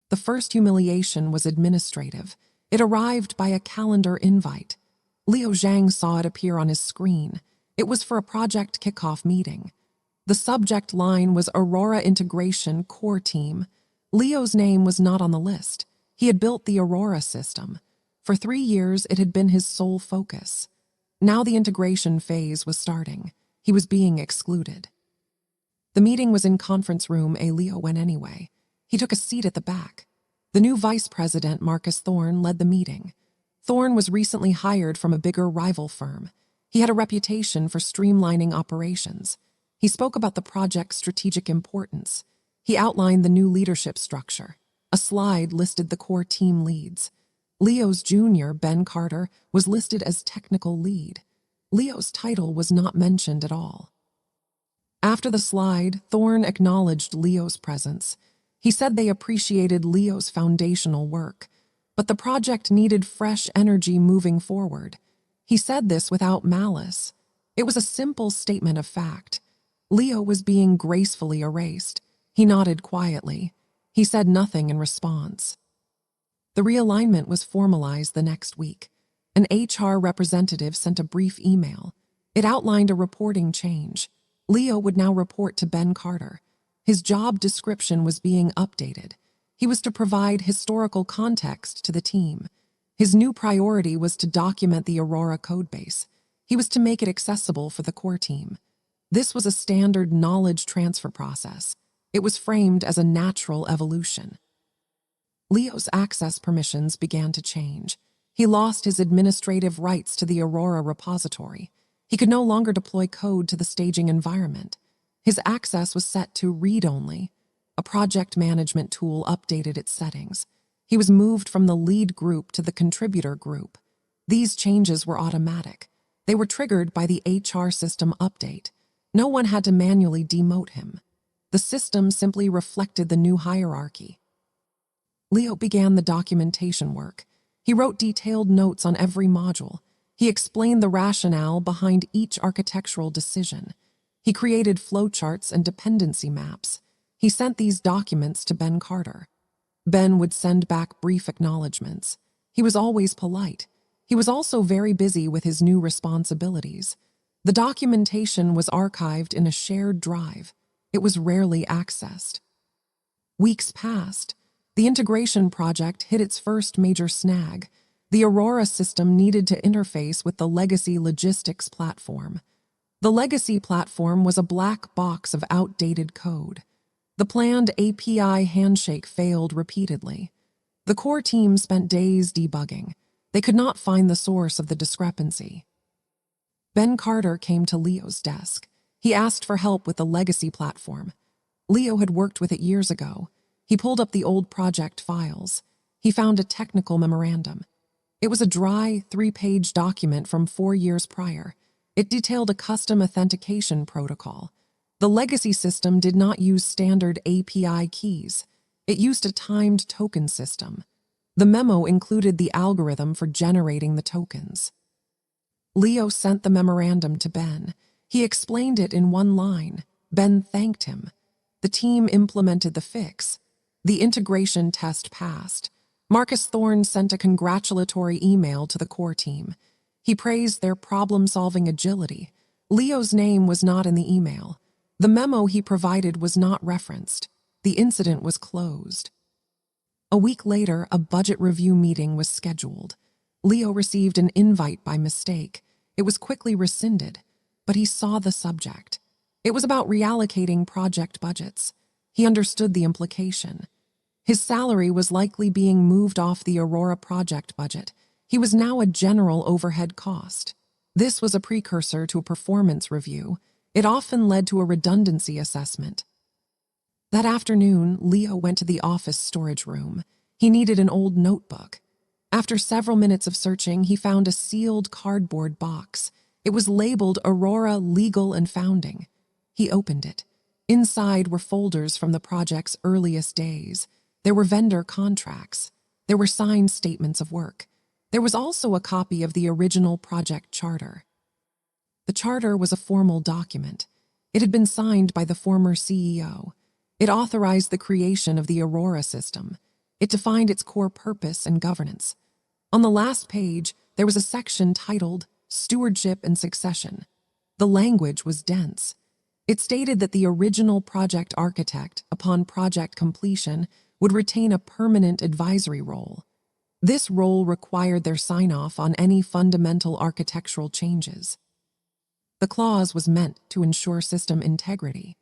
The first humiliation was administrative. It arrived by a calendar invite. Liu Zhang saw it appear on his screen. It was for a project kickoff meeting. The subject line was Aurora Integration Core Team. Leo's name was not on the list. He had built the Aurora system. For 3 years, it had been his sole focus. Now the integration phase was starting. He was being excluded. The meeting was in conference room A. Leo went anyway. He took a seat at the back. The new vice president, Marcus Thorne, led the meeting. Thorne was recently hired from a bigger rival firm. He had a reputation for streamlining operations. He spoke about the project's strategic importance. He outlined the new leadership structure. A slide listed the core team leads. Leo's junior, Ben Carter, was listed as technical lead. Leo's title was not mentioned at all. After the slide, Thorne acknowledged Leo's presence. He said they appreciated Leo's foundational work, but the project needed fresh energy moving forward. He said this without malice. It was a simple statement of fact. Leo was being gracefully erased. He nodded quietly. He said nothing in response. The realignment was formalized the next week. An HR representative sent a brief email. It outlined a reporting change. Leo would now report to Ben Carter. His job description was being updated. He was to provide historical context to the team. His new priority was to document the Aurora codebase. He was to make it accessible for the core team. This was a standard knowledge transfer process. It was framed as a natural evolution. Leo's access permissions began to change. He lost his administrative rights to the Aurora repository. He could no longer deploy code to the staging environment. His access was set to read-only. A project management tool updated its settings. He was moved from the lead group to the contributor group. These changes were automatic. They were triggered by the HR system update. No one had to manually demote him. The system simply reflected the new hierarchy. Leo began the documentation work. He wrote detailed notes on every module. He explained the rationale behind each architectural decision. He created flowcharts and dependency maps. He sent these documents to Ben Carter. Ben would send back brief acknowledgments. He was always polite. He was also very busy with his new responsibilities. The documentation was archived in a shared drive. It was rarely accessed. Weeks passed. The integration project hit its first major snag. The Aurora system needed to interface with the legacy logistics platform. The legacy platform was a black box of outdated code. The planned API handshake failed repeatedly. The core team spent days debugging. They could not find the source of the discrepancy. Ben Carter came to Leo's desk. He asked for help with the legacy platform. Leo had worked with it years ago. He pulled up the old project files. He found a technical memorandum. It was a dry, 3-page document from 4 years prior. It detailed a custom authentication protocol. The legacy system did not use standard API keys. It used a timed token system. The memo included the algorithm for generating the tokens. Leo sent the memorandum to Ben. He explained it in one line. Ben thanked him. The team implemented the fix. The integration test passed. Marcus Thorne sent a congratulatory email to the core team. He praised their problem-solving agility. Leo's name was not in the email. The memo he provided was not referenced. The incident was closed. A week later, a budget review meeting was scheduled. Leo received an invite by mistake. It was quickly rescinded, but he saw the subject. It was about reallocating project budgets. He understood the implication. His salary was likely being moved off the Aurora project budget. He was now a general overhead cost. This was a precursor to a performance review. It often led to a redundancy assessment. That afternoon, Leo went to the office storage room. He needed an old notebook. After several minutes of searching, he found a sealed cardboard box. It was labeled Aurora Legal and Founding. He opened it. Inside were folders from the project's earliest days. There were vendor contracts. There were signed statements of work. There was also a copy of the original project charter. The charter was a formal document. It had been signed by the former CEO. It authorized the creation of the Aurora system. It defined its core purpose and governance. On the last page, there was a section titled Stewardship and Succession. The language was dense. It stated that the original project architect, upon project completion, would retain a permanent advisory role. This role required their sign-off on any fundamental architectural changes. The clause was meant to ensure system integrity.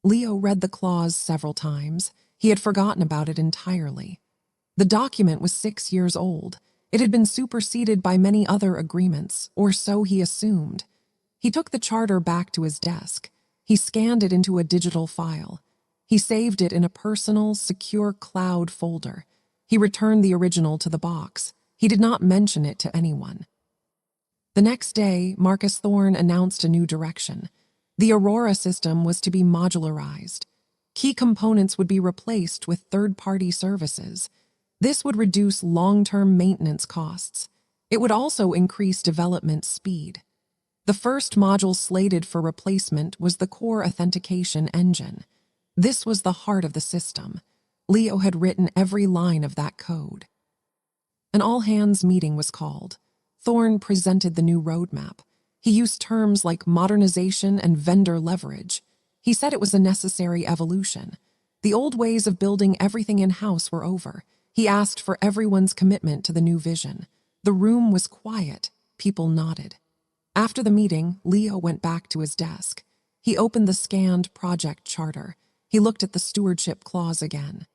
Leo read the clause several times. He had forgotten about it entirely. The document was 6 years old. It had been superseded by many other agreements, or so he assumed. He took the charter back to his desk. He scanned it into a digital file. He saved it in a personal, secure cloud folder. He returned the original to the box. He did not mention it to anyone. The next day, Marcus Thorne announced a new direction. The Aurora system was to be modularized. Key components would be replaced with third-party services. This would reduce long-term maintenance costs. It would also increase development speed. The first module slated for replacement was the core authentication engine. This was the heart of the system. Leo had written every line of that code. An all-hands meeting was called. Thorne presented the new roadmap. He used terms like modernization and vendor leverage. He said it was a necessary evolution. The old ways of building everything in-house were over. He asked for everyone's commitment to the new vision. The room was quiet. People nodded. After the meeting, Leo went back to his desk. He opened the scanned project charter. He looked at the stewardship clause again.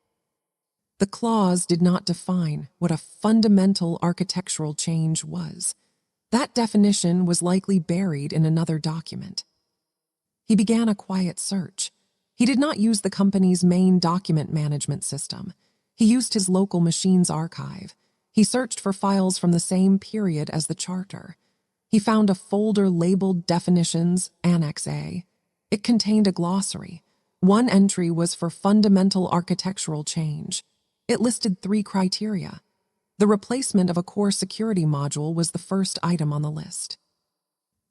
The clause did not define what a fundamental architectural change was. That definition was likely buried in another document. He began a quiet search. He did not use the company's main document management system. He used his local machine's archive. He searched for files from the same period as the charter. He found a folder labeled Definitions, Annex A. It contained a glossary. One entry was for fundamental architectural change. It listed 3 criteria. The replacement of a core security module was the first item on the list.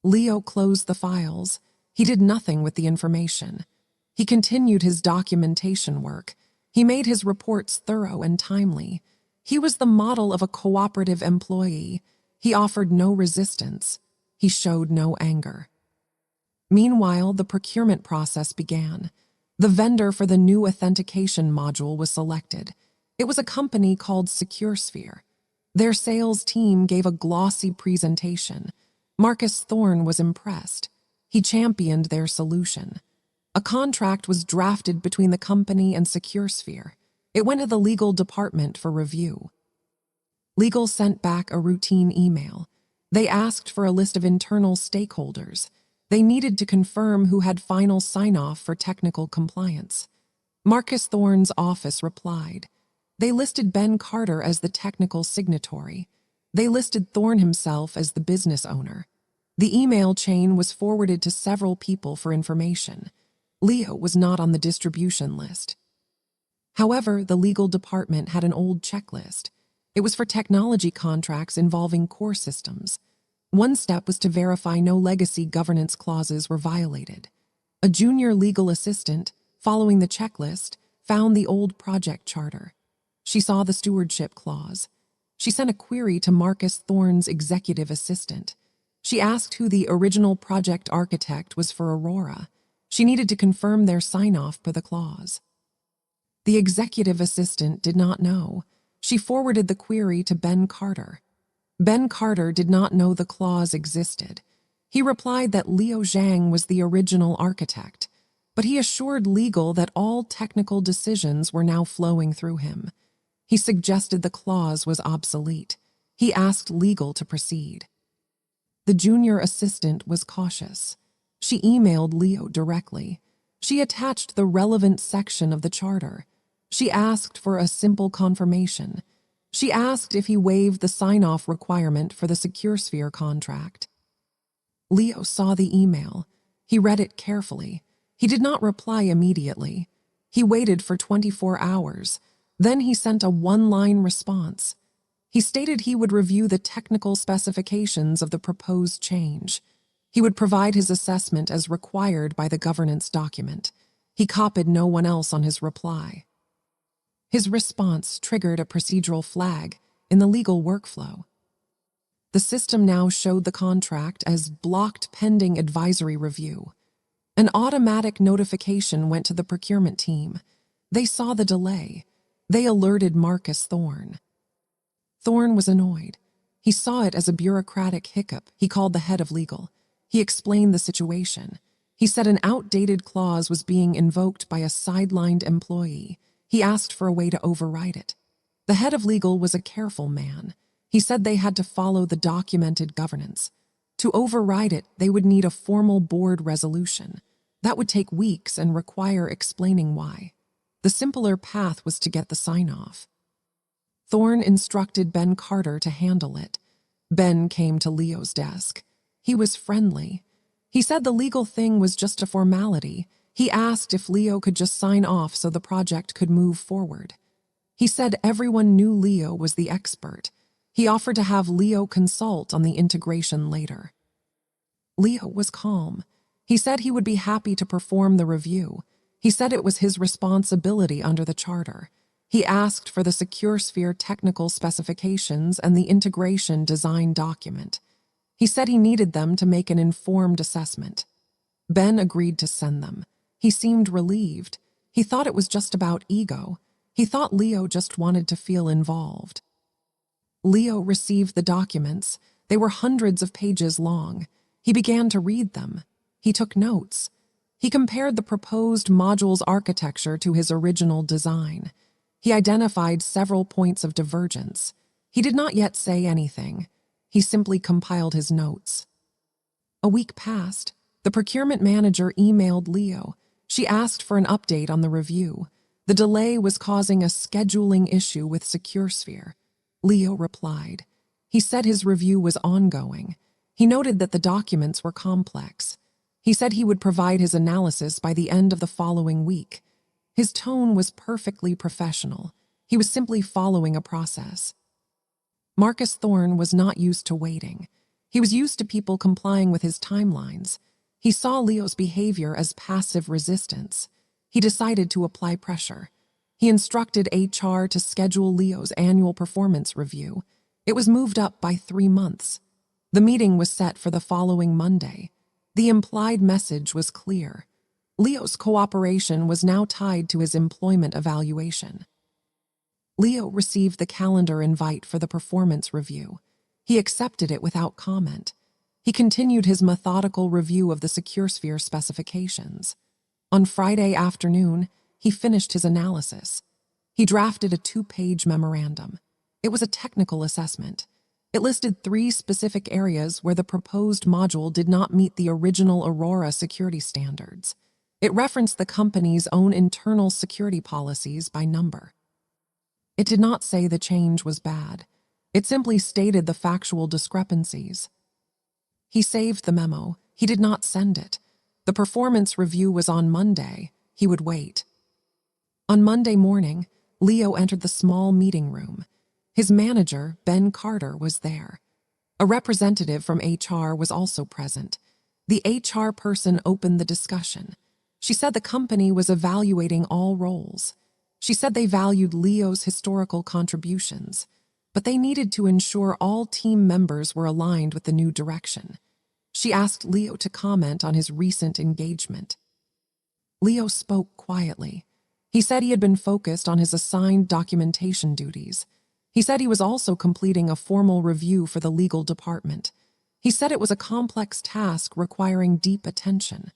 Leo closed the files. He did nothing with the information. He continued his documentation work. He made his reports thorough and timely. He was the model of a cooperative employee. He offered no resistance. He showed no anger. Meanwhile, the procurement process began. The vendor for the new authentication module was selected. It was a company called SecureSphere. Their sales team gave a glossy presentation. Marcus Thorne was impressed. He championed their solution. A contract was drafted between the company and SecureSphere. It went to the legal department for review. Legal sent back a routine email. They asked for a list of internal stakeholders. They needed to confirm who had final sign-off for technical compliance. Marcus Thorne's office replied. They listed Ben Carter as the technical signatory. They listed Thorne himself as the business owner. The email chain was forwarded to several people for information. Leo was not on the distribution list. However, the legal department had an old checklist. It was for technology contracts involving core systems. One step was to verify no legacy governance clauses were violated. A junior legal assistant, following the checklist, found the old project charter. She saw the stewardship clause. She sent a query to Marcus Thorne's executive assistant. She asked who the original project architect was for Aurora. She needed to confirm their sign-off for the clause. The executive assistant did not know. She forwarded the query to Ben Carter. Ben Carter did not know the clause existed. He replied that Leo Zhang was the original architect, but he assured legal that all technical decisions were now flowing through him. He suggested the clause was obsolete. He asked legal to proceed. The junior assistant was cautious. She emailed Leo directly. She attached the relevant section of the charter. She asked for a simple confirmation. She asked if he waived the sign-off requirement for the SecureSphere contract. Leo saw the email. He read it carefully. He did not reply immediately. He waited for 24 hours. Then he sent a one-line response. He stated he would review the technical specifications of the proposed change. He would provide his assessment as required by the governance document. He copied no one else on his reply. His response triggered a procedural flag in the legal workflow. The system now showed the contract as blocked pending advisory review. An automatic notification went to the procurement team. They saw the delay. They alerted Marcus Thorne. Thorne was annoyed. He saw it as a bureaucratic hiccup. He called the head of legal. He explained the situation. He said an outdated clause was being invoked by a sidelined employee. He asked for a way to override it. The head of legal was a careful man. He said they had to follow the documented governance. To override it, they would need a formal board resolution. That would take weeks and require explaining why. The simpler path was to get the sign-off. Thorne instructed Ben Carter to handle it. Ben came to Leo's desk. He was friendly. He said the legal thing was just a formality. He asked if Leo could just sign off so the project could move forward. He said everyone knew Leo was the expert. He offered to have Leo consult on the integration later. Leo was calm. He said he would be happy to perform the review. He said it was his responsibility under the charter. He asked for the SecureSphere technical specifications and the integration design document. He said he needed them to make an informed assessment. Ben agreed to send them. He seemed relieved. He thought it was just about ego. He thought Leo just wanted to feel involved. Leo received the documents. They were hundreds of pages long. He began to read them. He took notes. He compared the proposed module's architecture to his original design. He identified several points of divergence. He did not yet say anything. He simply compiled his notes. A week passed. The procurement manager emailed Leo. She asked for an update on the review. The delay was causing a scheduling issue with SecureSphere. Leo replied. He said his review was ongoing. He noted that the documents were complex. He said he would provide his analysis by the end of the following week. His tone was perfectly professional. He was simply following a process. Marcus Thorne was not used to waiting. He was used to people complying with his timelines. He saw Leo's behavior as passive resistance. He decided to apply pressure. He instructed HR to schedule Leo's annual performance review. It was moved up by 3 months. The meeting was set for the following Monday. The implied message was clear. Leo's cooperation was now tied to his employment evaluation. Leo received the calendar invite for the performance review. He accepted it without comment. He continued his methodical review of the SecureSphere specifications. On Friday afternoon, he finished his analysis. He drafted a 2-page memorandum. It was a technical assessment. It listed 3 specific areas where the proposed module did not meet the original Aurora security standards. It referenced the company's own internal security policies by number. It did not say the change was bad. It simply stated the factual discrepancies. He saved the memo. He did not send it. The performance review was on Monday. He would wait. On Monday morning, Leo entered the small meeting room. His manager, Ben Carter, was there. A representative from HR was also present. The HR person opened the discussion. She said the company was evaluating all roles. She said they valued Leo's historical contributions, but they needed to ensure all team members were aligned with the new direction. She asked Leo to comment on his recent engagement. Leo spoke quietly. He said he had been focused on his assigned documentation duties. He said he was also completing a formal review for the legal department. He said it was a complex task requiring deep attention.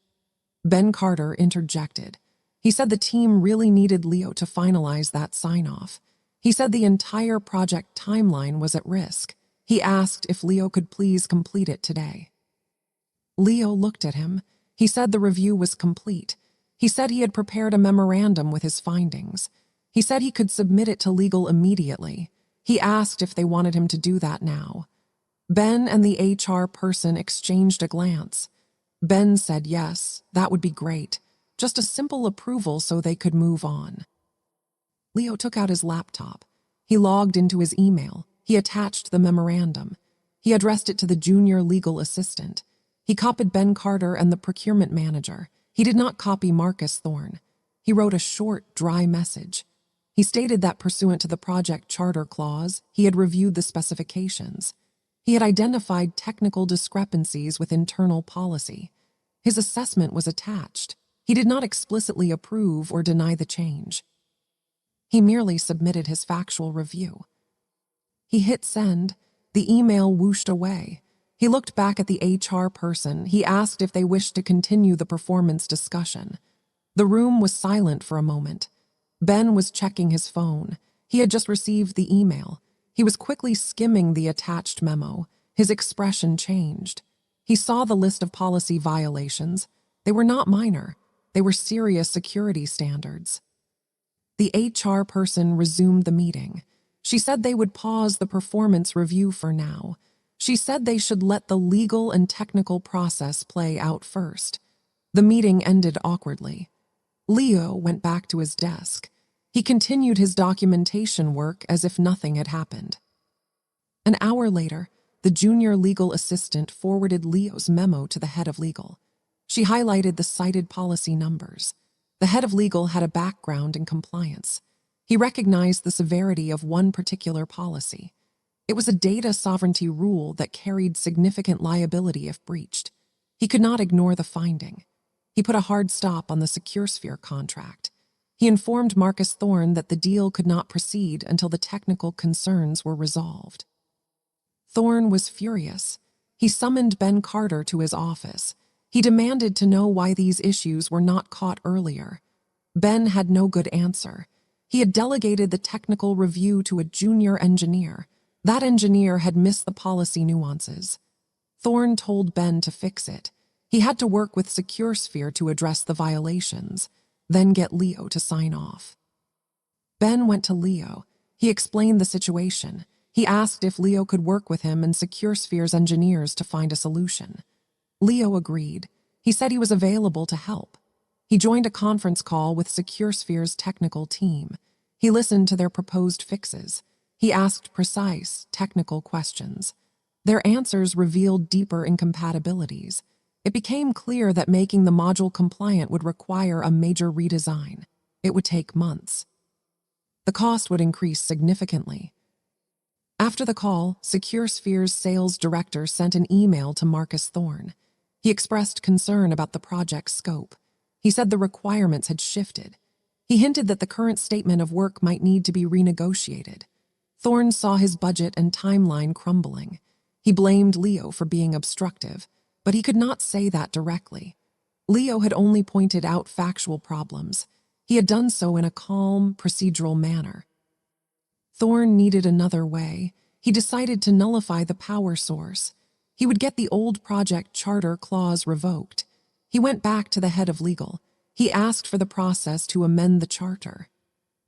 Ben Carter interjected. He said the team really needed Leo to finalize that sign-off. He said the entire project timeline was at risk. He asked if Leo could please complete it today. Leo looked at him. He said the review was complete. He said he had prepared a memorandum with his findings. He said he could submit it to legal immediately. He asked if they wanted him to do that now. Ben and the HR person exchanged a glance. Ben said yes, that would be great. Just a simple approval so they could move on. Leo took out his laptop. He logged into his email. He attached the memorandum. He addressed it to the junior legal assistant. He copied Ben Carter and the procurement manager. He did not copy Marcus Thorne. He wrote a short, dry message. He stated that pursuant to the project charter clause, he had reviewed the specifications. He had identified technical discrepancies with internal policy. His assessment was attached. He did not explicitly approve or deny the change. He merely submitted his factual review. He hit send. The email whooshed away. He looked back at the HR person. He asked if they wished to continue the performance discussion. The room was silent for a moment. Ben was checking his phone. He had just received the email. He was quickly skimming the attached memo. His expression changed. He saw the list of policy violations. They were not minor. They were serious security standards. The HR person resumed the meeting. She said they would pause the performance review for now. She said they should let the legal and technical process play out first. The meeting ended awkwardly. Leo went back to his desk. He continued his documentation work as if nothing had happened. An hour later, the junior legal assistant forwarded Leo's memo to the head of legal. She highlighted the cited policy numbers. The head of legal had a background in compliance. He recognized the severity of one particular policy. It was a data sovereignty rule that carried significant liability if breached. He could not ignore the finding. He put a hard stop on the SecureSphere contract. He informed Marcus Thorne that the deal could not proceed until the technical concerns were resolved. Thorne was furious. He summoned Ben Carter to his office. He demanded to know why these issues were not caught earlier. Ben had no good answer. He had delegated the technical review to a junior engineer. That engineer had missed the policy nuances. Thorne told Ben to fix it. He had to work with SecureSphere to address the violations, then get Leo to sign off. Ben went to Leo. He explained the situation. He asked if Leo could work with him and SecureSphere's engineers to find a solution. Leo agreed. He said he was available to help. He joined a conference call with SecureSphere's technical team. He listened to their proposed fixes. He asked precise, technical questions. Their answers revealed deeper incompatibilities. It became clear that making the module compliant would require a major redesign. It would take months. The cost would increase significantly. After the call, SecureSphere's sales director sent an email to Marcus Thorne. He expressed concern about the project's scope. He said the requirements had shifted. He hinted that the current statement of work might need to be renegotiated. Thorne saw his budget and timeline crumbling. He blamed Leo for being obstructive, but he could not say that directly. Leo had only pointed out factual problems. He had done so in a calm, procedural manner. Thorne needed another way. He decided to nullify the power source. He would get the old project charter clause revoked. He went back to the head of legal. He asked for the process to amend the charter.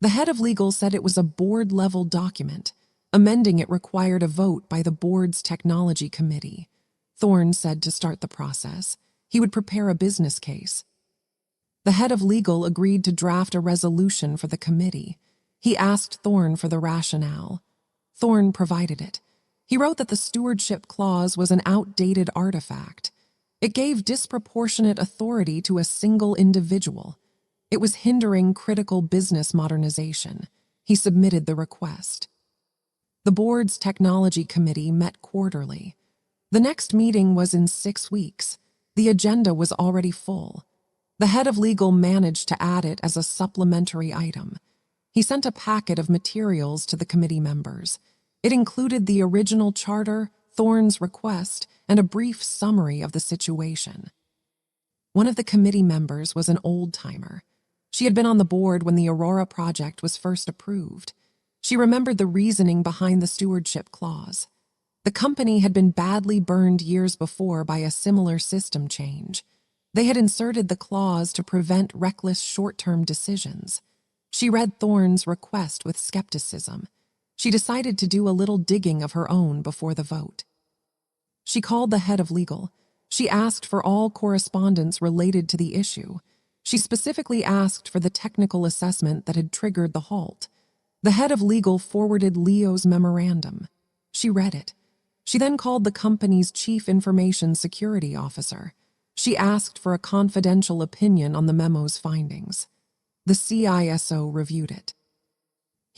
The head of legal said it was a board-level document. Amending it required a vote by the board's technology committee. Thorne said to start the process, he would prepare a business case. The head of legal agreed to draft a resolution for the committee. He asked Thorne for the rationale. Thorne provided it. He wrote that the stewardship clause was an outdated artifact. It gave disproportionate authority to a single individual. It was hindering critical business modernization. He submitted the request. The board's technology committee met quarterly. The next meeting was in 6 weeks. The agenda was already full. The head of legal managed to add it as a supplementary item. He sent a packet of materials to the committee members. It included the original charter, Thorne's request, and a brief summary of the situation. One of the committee members was an old-timer. She had been on the board when the Aurora project was first approved. She remembered the reasoning behind the stewardship clause. The company had been badly burned years before by a similar system change. They had inserted the clause to prevent reckless short-term decisions. She read Thorne's request with skepticism. She decided to do a little digging of her own before the vote. She called the head of legal. She asked for all correspondence related to the issue. She specifically asked for the technical assessment that had triggered the halt. The head of legal forwarded Leo's memorandum. She read it. She then called the company's chief information security officer. She asked for a confidential opinion on the memo's findings. The CISO reviewed it.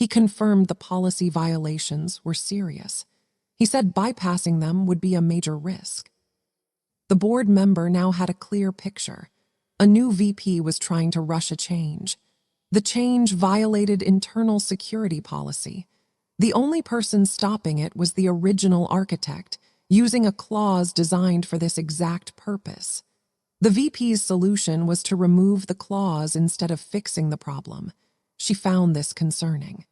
He confirmed the policy violations were serious. He said bypassing them would be a major risk. The board member now had a clear picture. A new VP was trying to rush a change. The change violated internal security policy. The only person stopping it was the original architect, using a clause designed for this exact purpose. The VP's solution was to remove the clause instead of fixing the problem. She found this concerning.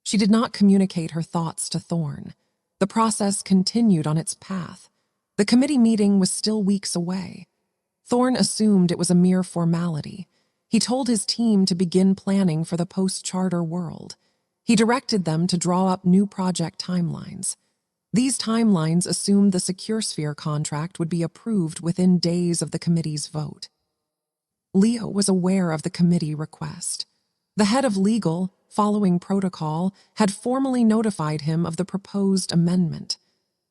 She did not communicate her thoughts to Thorne. The process continued on its path. The committee meeting was still weeks away. Thorne assumed it was a mere formality. He told his team to begin planning for the post-charter world. He directed them to draw up new project timelines. These timelines assumed the SecureSphere contract would be approved within days of the committee's vote. Leo was aware of the committee request. The head of legal, following protocol, had formally notified him of the proposed amendment.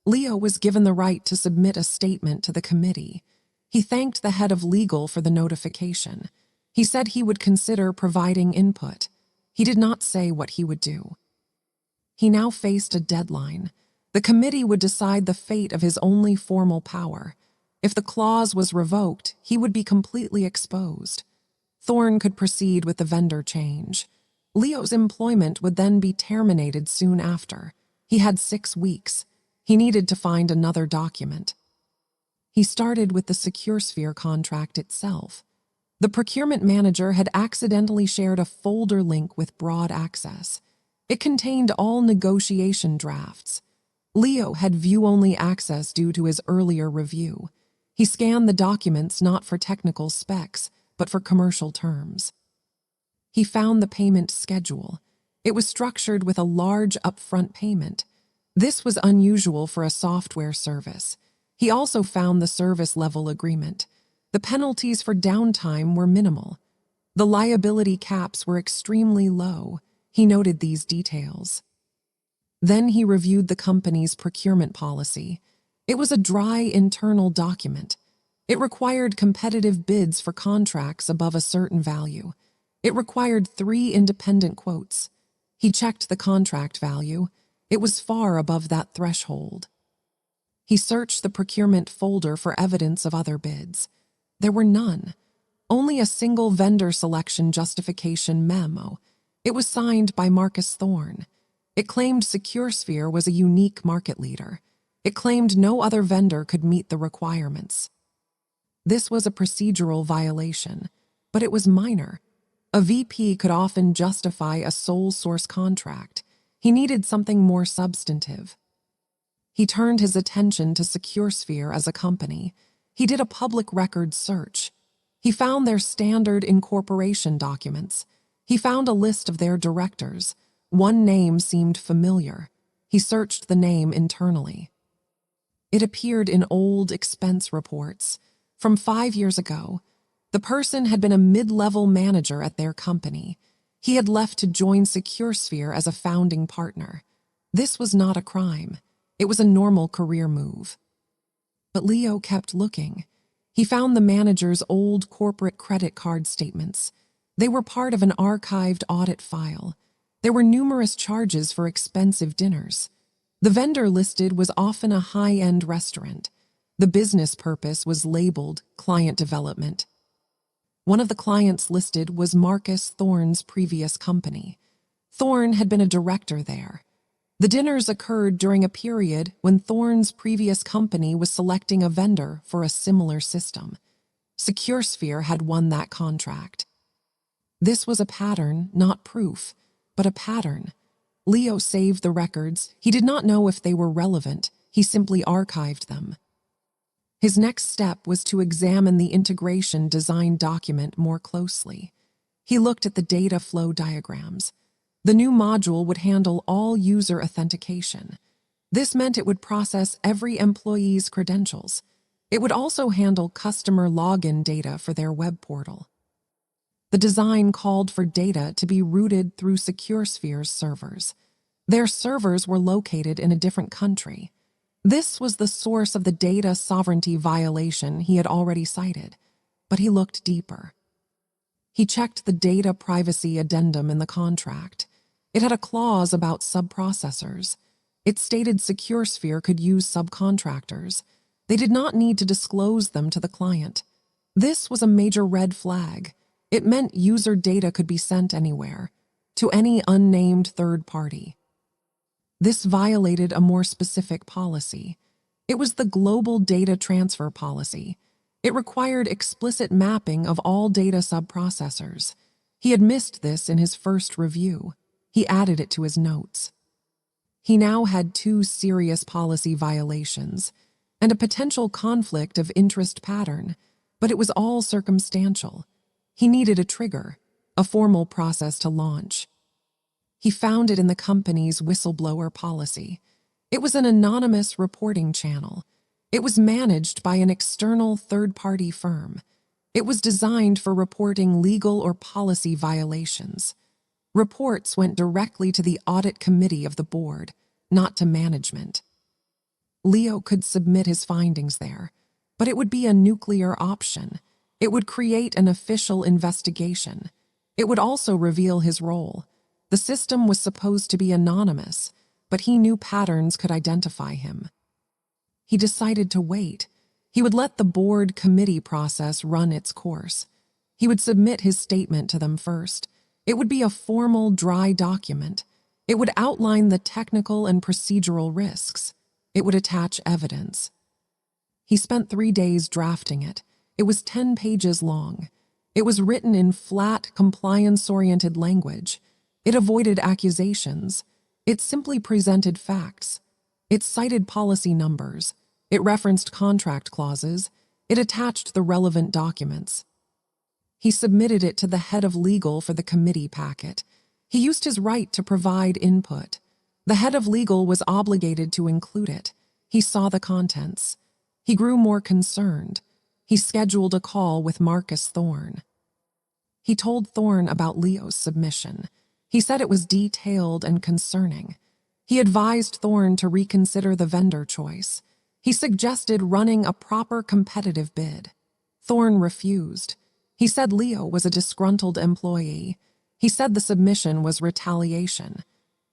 Leo was given the right to submit a statement to the committee. He thanked the head of legal for the notification. He said he would consider providing input. He did not say what he would do. He now faced a deadline. The committee would decide the fate of his only formal power. If the clause was revoked, he would be completely exposed. Thorne could proceed with the vendor change. Leo's employment would then be terminated soon after. He had 6 weeks. He needed to find another document. He started with the SecureSphere contract itself. The procurement manager had accidentally shared a folder link with broad access. It contained all negotiation drafts. Leo had view-only access due to his earlier review. He scanned the documents not for technical specs, but for commercial terms. He found the payment schedule. It was structured with a large upfront payment. This was unusual for a software service. He also found the service level agreement. The penalties for downtime were minimal. The liability caps were extremely low. He noted these details. Then he reviewed the company's procurement policy. It was a dry internal document. It required competitive bids for contracts above a certain value. It required 3 independent quotes. He checked the contract value. It was far above that threshold. He searched the procurement folder for evidence of other bids. There were none. Only a single vendor selection justification memo. It was signed by Marcus Thorne. It claimed SecureSphere was a unique market leader. It claimed no other vendor could meet the requirements. This was a procedural violation, but it was minor. A VP could often justify a sole source contract. He needed something more substantive. He turned his attention to SecureSphere as a company. He did a public records search. He found their standard incorporation documents. He found a list of their directors. One name seemed familiar. He searched the name internally. It appeared in old expense reports. From 5 years ago, the person had been a mid-level manager at their company. He had left to join SecureSphere as a founding partner. This was not a crime. It was a normal career move. But Leo kept looking. He found the manager's old corporate credit card statements. They were part of an archived audit file. There were numerous charges for expensive dinners. The vendor listed was often a high-end restaurant. The business purpose was labeled client development. One of the clients listed was Marcus Thorne's previous company. Thorne had been a director there. The dinners occurred during a period when Thorne's previous company was selecting a vendor for a similar system. SecureSphere had won that contract. This was a pattern, not proof, but a pattern. Leo saved the records. He did not know if they were relevant. He simply archived them. His next step was to examine the integration design document more closely. He looked at the data flow diagrams. The new module would handle all user authentication. This meant it would process every employee's credentials. It would also handle customer login data for their web portal. The design called for data to be routed through SecureSphere's servers. Their servers were located in a different country. This was the source of the data sovereignty violation he had already cited, but he looked deeper. He checked the data privacy addendum in the contract. It had a clause about subprocessors. It stated SecureSphere could use subcontractors. They did not need to disclose them to the client. This was a major red flag. It meant user data could be sent anywhere, to any unnamed third party. This violated a more specific policy. It was the Global Data Transfer Policy. It required explicit mapping of all data subprocessors. He had missed this in his first review. He added it to his notes. He now had 2 serious policy violations and a potential conflict of interest pattern, but it was all circumstantial. He needed a trigger, a formal process to launch. He found it in the company's whistleblower policy. It was an anonymous reporting channel. It was managed by an external third-party firm. It was designed for reporting legal or policy violations. Reports went directly to the audit committee of the board, not to management. Leo could submit his findings there, but it would be a nuclear option. It would create an official investigation. It would also reveal his role. The system was supposed to be anonymous, but he knew patterns could identify him. He decided to wait. He would let the board committee process run its course. He would submit his statement to them first. It would be a formal, dry document. It would outline the technical and procedural risks. It would attach evidence. He spent 3 days drafting it. It was 10 pages long. It was written in flat, compliance-oriented language. It avoided accusations. It simply presented facts. It cited policy numbers. It referenced contract clauses. It attached the relevant documents. He submitted it to the head of legal for the committee packet. He used his right to provide input. The head of legal was obligated to include it. He saw the contents. He grew more concerned. He scheduled a call with Marcus Thorne. He told Thorne about Leo's submission. He said it was detailed and concerning. He advised Thorne to reconsider the vendor choice. He suggested running a proper competitive bid. Thorne refused. He said Leo was a disgruntled employee. He said the submission was retaliation.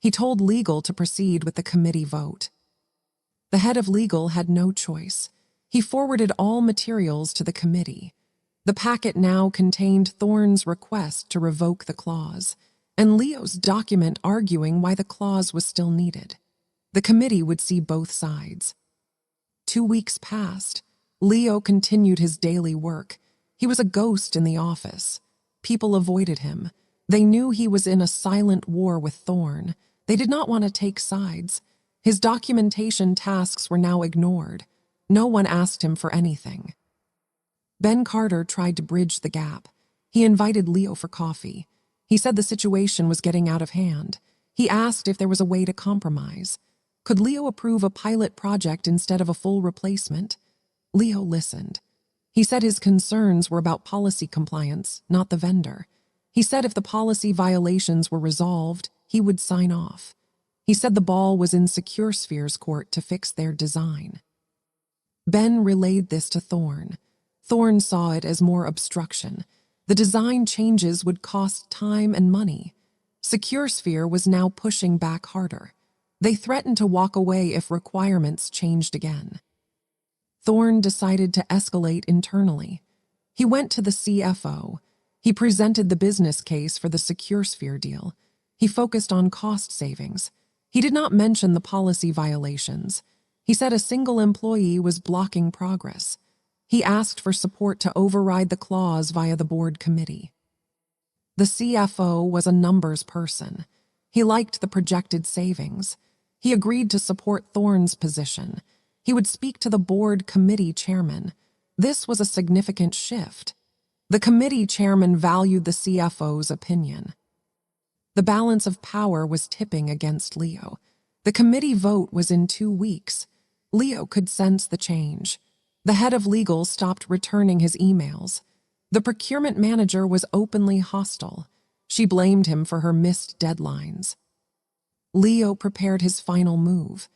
He told legal to proceed with the committee vote. The head of legal had no choice. He forwarded all materials to the committee. The packet now contained Thorne's request to revoke the clause, and Leo's document arguing why the clause was still needed. The committee would see both sides. 2 weeks passed. Leo continued his daily work. He was a ghost in the office. People avoided him. They knew he was in a silent war with Thorne. They did not want to take sides. His documentation tasks were now ignored. No one asked him for anything. Ben Carter tried to bridge the gap. He invited Leo for coffee. He said the situation was getting out of hand. He asked if there was a way to compromise. Could Leo approve a pilot project instead of a full replacement? Leo listened. He said his concerns were about policy compliance, not the vendor. He said if the policy violations were resolved, he would sign off. He said the ball was in SecureSphere's court to fix their design. Ben relayed this to Thorne. Thorne saw it as more obstruction. The design changes would cost time and money. SecureSphere was now pushing back harder. They threatened to walk away if requirements changed again. Thorne decided to escalate internally. He went to the CFO. He presented the business case for the SecureSphere deal. He focused on cost savings. He did not mention the policy violations. He said a single employee was blocking progress. He asked for support to override the clause via the board committee. The CFO was a numbers person. He liked the projected savings. He agreed to support Thorne's position. He would speak to the board committee chairman. This was a significant shift. The committee chairman valued the CFO's opinion. The balance of power was tipping against Leo. The committee vote was in 2 weeks. Leo could sense the change. The head of legal stopped returning his emails. The procurement manager was openly hostile. She blamed him for her missed deadlines. Leo prepared his final move.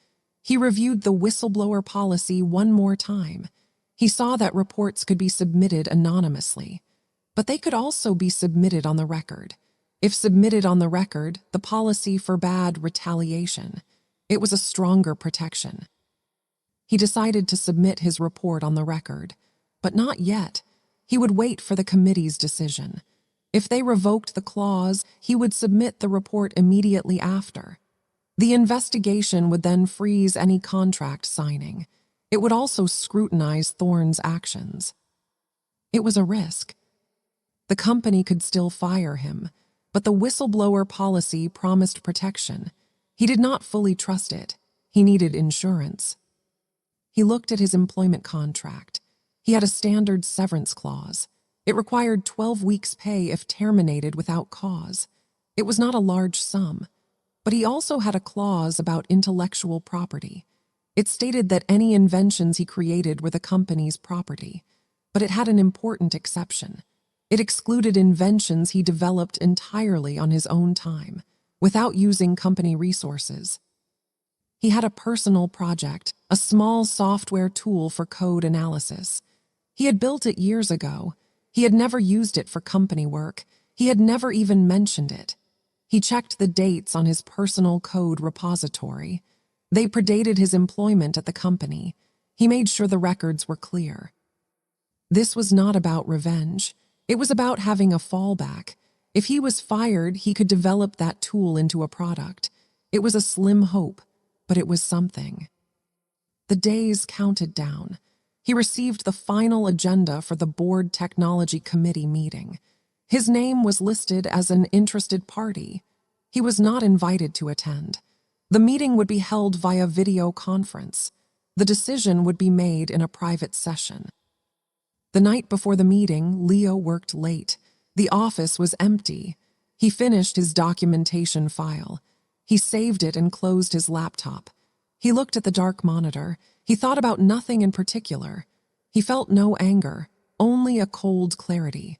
He reviewed the whistleblower policy one more time. He saw that reports could be submitted anonymously, but they could also be submitted on the record. If submitted on the record, the policy forbade retaliation. It was a stronger protection. He decided to submit his report on the record, but not yet. He would wait for the committee's decision. If they revoked the clause, he would submit the report immediately after. The investigation would then freeze any contract signing. It would also scrutinize Thorne's actions. It was a risk. The company could still fire him, but the whistleblower policy promised protection. He did not fully trust it. He needed insurance. He looked at his employment contract. He had a standard severance clause. It required 12 weeks' pay if terminated without cause. It was not a large sum, but he also had a clause about intellectual property. It stated that any inventions he created were the company's property, but it had an important exception. It excluded inventions he developed entirely on his own time, without using company resources. He had a personal project, a small software tool for code analysis. He had built it years ago. He had never used it for company work. He had never even mentioned it. He checked the dates on his personal code repository. They predated his employment at the company. He made sure the records were clear. This was not about revenge. It was about having a fallback. If he was fired, he could develop that tool into a product. It was a slim hope, but it was something. The days counted down. He received the final agenda for the Board Technology Committee meeting. His name was listed as an interested party. He was not invited to attend. The meeting would be held via video conference. The decision would be made in a private session. The night before the meeting, Leo worked late. The office was empty. He finished his documentation file. He saved it and closed his laptop. He looked at the dark monitor. He thought about nothing in particular. He felt no anger, only a cold clarity.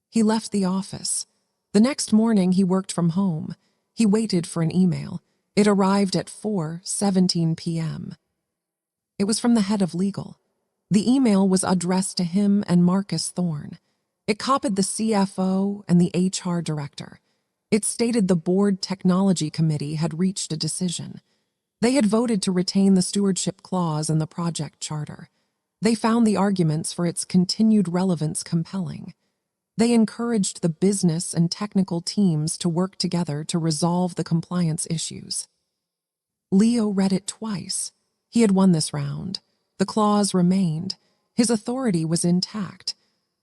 He left the office. The next morning, he worked from home. He waited for an email. It arrived at 4:17 p.m. It was from the head of legal. The email was addressed to him and Marcus Thorne. It copied the CFO and the HR director. It stated the Board Technology Committee had reached a decision. They had voted to retain the stewardship clause in the project charter. They found the arguments for its continued relevance compelling. They encouraged the business and technical teams to work together to resolve the compliance issues. Leo read it twice. He had won this round. The clause remained. His authority was intact,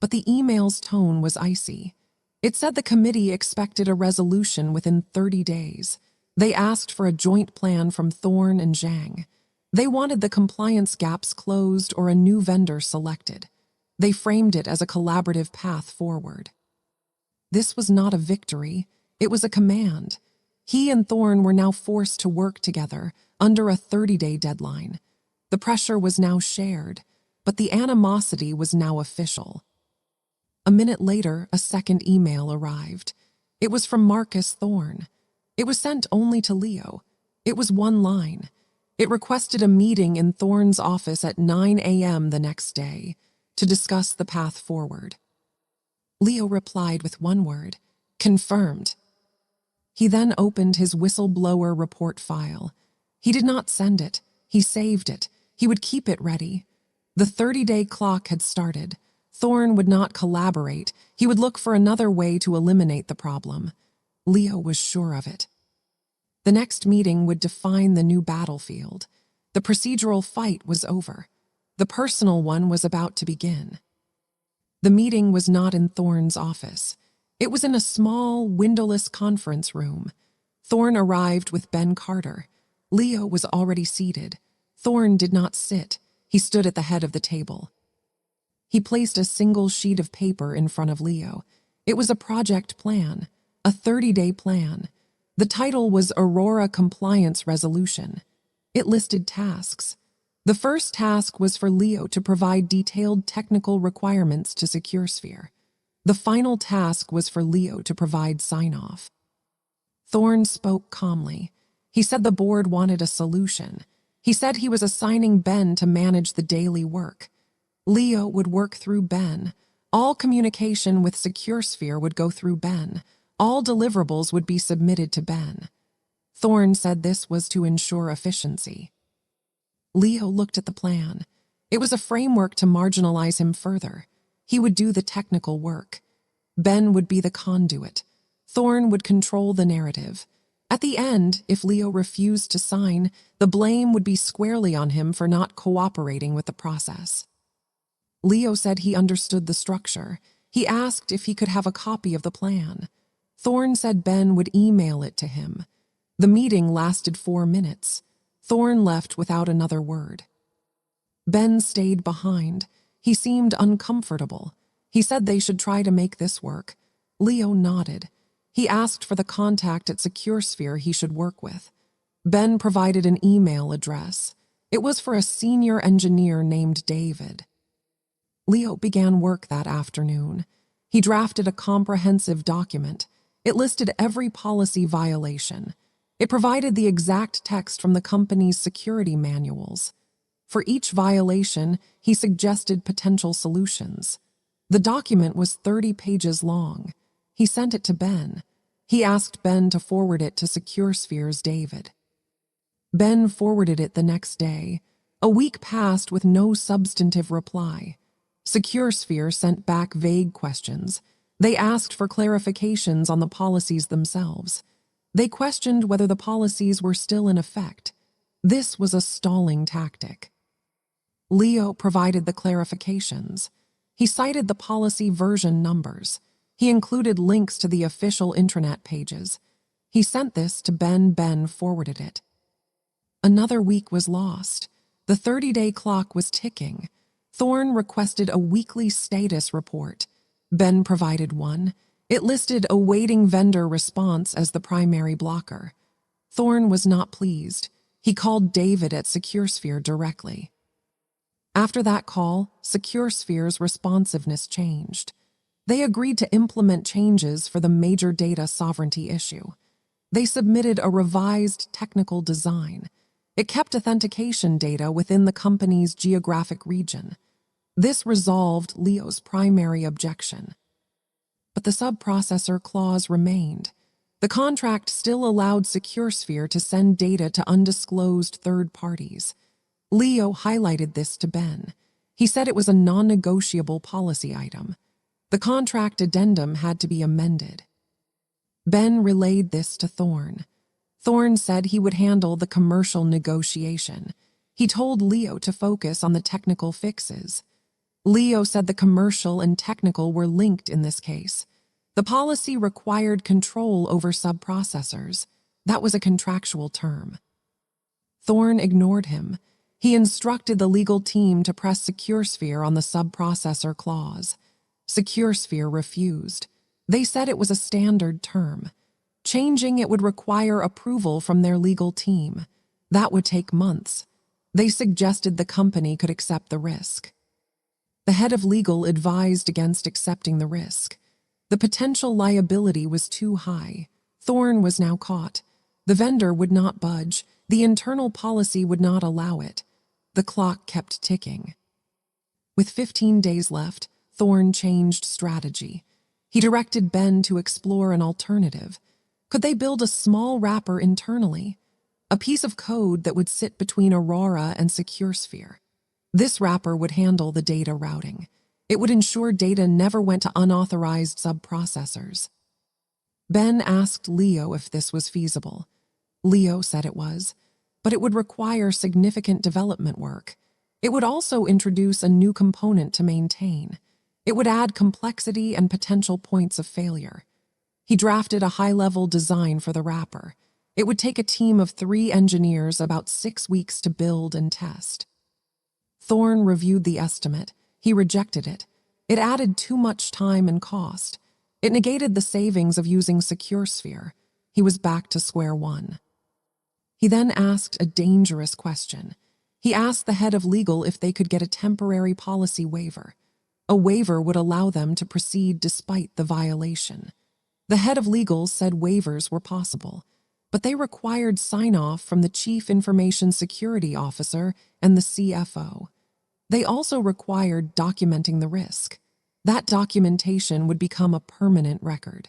but the email's tone was icy. It said the committee expected a resolution within 30 days. They asked for a joint plan from Thorne and Zhang. They wanted the compliance gaps closed or a new vendor selected. They framed it as a collaborative path forward. This was not a victory. It was a command. He and Thorne were now forced to work together under a 30-day deadline. The pressure was now shared, but the animosity was now official. A minute later, a second email arrived. It was from Marcus Thorne. It was sent only to Leo. It was one line. It requested a meeting in Thorne's office at 9 a.m. the next day to discuss the path forward. Leo replied with one word, confirmed. He then opened his whistleblower report file. He did not send it. He saved it. He would keep it ready. The 30-day clock had started. Thorne would not collaborate. He would look for another way to eliminate the problem. Leo was sure of it. The next meeting would define the new battlefield. The procedural fight was over. The personal one was about to begin. The meeting was not in Thorne's office. It was in a small, windowless conference room. Thorne arrived with Ben Carter. Leo was already seated. Thorne did not sit. He stood at the head of the table. He placed a single sheet of paper in front of Leo. It was a project plan, a 30-day plan. The title was Aurora Compliance Resolution. It listed tasks. The first task was for Leo to provide detailed technical requirements to SecureSphere. The final task was for Leo to provide sign-off. Thorne spoke calmly. He said the board wanted a solution. He said he was assigning Ben to manage the daily work. Leo would work through Ben. All communication with SecureSphere would go through Ben. All deliverables would be submitted to Ben. Thorne said this was to ensure efficiency. Leo looked at the plan. It was a framework to marginalize him further. He would do the technical work. Ben would be the conduit. Thorne would control the narrative. At the end, if Leo refused to sign, the blame would be squarely on him for not cooperating with the process. Leo said he understood the structure. He asked if he could have a copy of the plan. Thorne said Ben would email it to him. The meeting lasted 4 minutes. Thorne left without another word. Ben stayed behind. He seemed uncomfortable. He said they should try to make this work. Leo nodded. He asked for the contact at SecureSphere he should work with. Ben provided an email address. It was for a senior engineer named David. Leo began work that afternoon. He drafted a comprehensive document. It listed every policy violation. It provided the exact text from the company's security manuals. For each violation, he suggested potential solutions. The document was 30 pages long. He sent it to Ben. He asked Ben to forward it to SecureSphere's David. Ben forwarded it the next day. A week passed with no substantive reply. SecureSphere sent back vague questions. They asked for clarifications on the policies themselves. They questioned whether the policies were still in effect. This was a stalling tactic. Leo provided the clarifications. He cited the policy version numbers. He included links to the official intranet pages. He sent this to Ben. Ben forwarded it. Another week was lost. The 30-day clock was ticking. Thorne requested a weekly status report. Ben provided one. It listed awaiting vendor response as the primary blocker. Thorne was not pleased. He called David at SecureSphere directly. After that call, SecureSphere's responsiveness changed. They agreed to implement changes for the major data sovereignty issue. They submitted a revised technical design. It kept authentication data within the company's geographic region. This resolved Leo's primary objection. But the subprocessor clause remained. The contract still allowed SecureSphere to send data to undisclosed third parties. Leo highlighted this to Ben. He said it was a non-negotiable policy item. The contract addendum had to be amended. Ben relayed this to Thorne. Thorne said he would handle the commercial negotiation. He told Leo to focus on the technical fixes. Leo said the commercial and technical were linked in this case. The policy required control over subprocessors. That was a contractual term. Thorne ignored him. He instructed the legal team to press SecureSphere on the subprocessor clause. SecureSphere refused. They said it was a standard term. Changing it would require approval from their legal team. That would take months. They suggested the company could accept the risk. The head of legal advised against accepting the risk. The potential liability was too high. Thorne was now caught. The vendor would not budge. The internal policy would not allow it. The clock kept ticking. With 15 days left, Thorne changed strategy. He directed Ben to explore an alternative. Could they build a small wrapper internally? A piece of code that would sit between Aurora and SecureSphere. This wrapper would handle the data routing. It would ensure data never went to unauthorized subprocessors. Ben asked Leo if this was feasible. Leo said it was, but it would require significant development work. It would also introduce a new component to maintain. It would add complexity and potential points of failure. He drafted a high-level design for the wrapper. It would take a team of 3 engineers about 6 weeks to build and test. Thorne reviewed the estimate. He rejected it. It added too much time and cost. It negated the savings of using SecureSphere. He was back to square one. He then asked a dangerous question. He asked the head of legal if they could get a temporary policy waiver. A waiver would allow them to proceed despite the violation. The head of legal said waivers were possible, but they required sign-off from the Chief Information Security Officer and the CFO. They also required documenting the risk. That documentation would become a permanent record.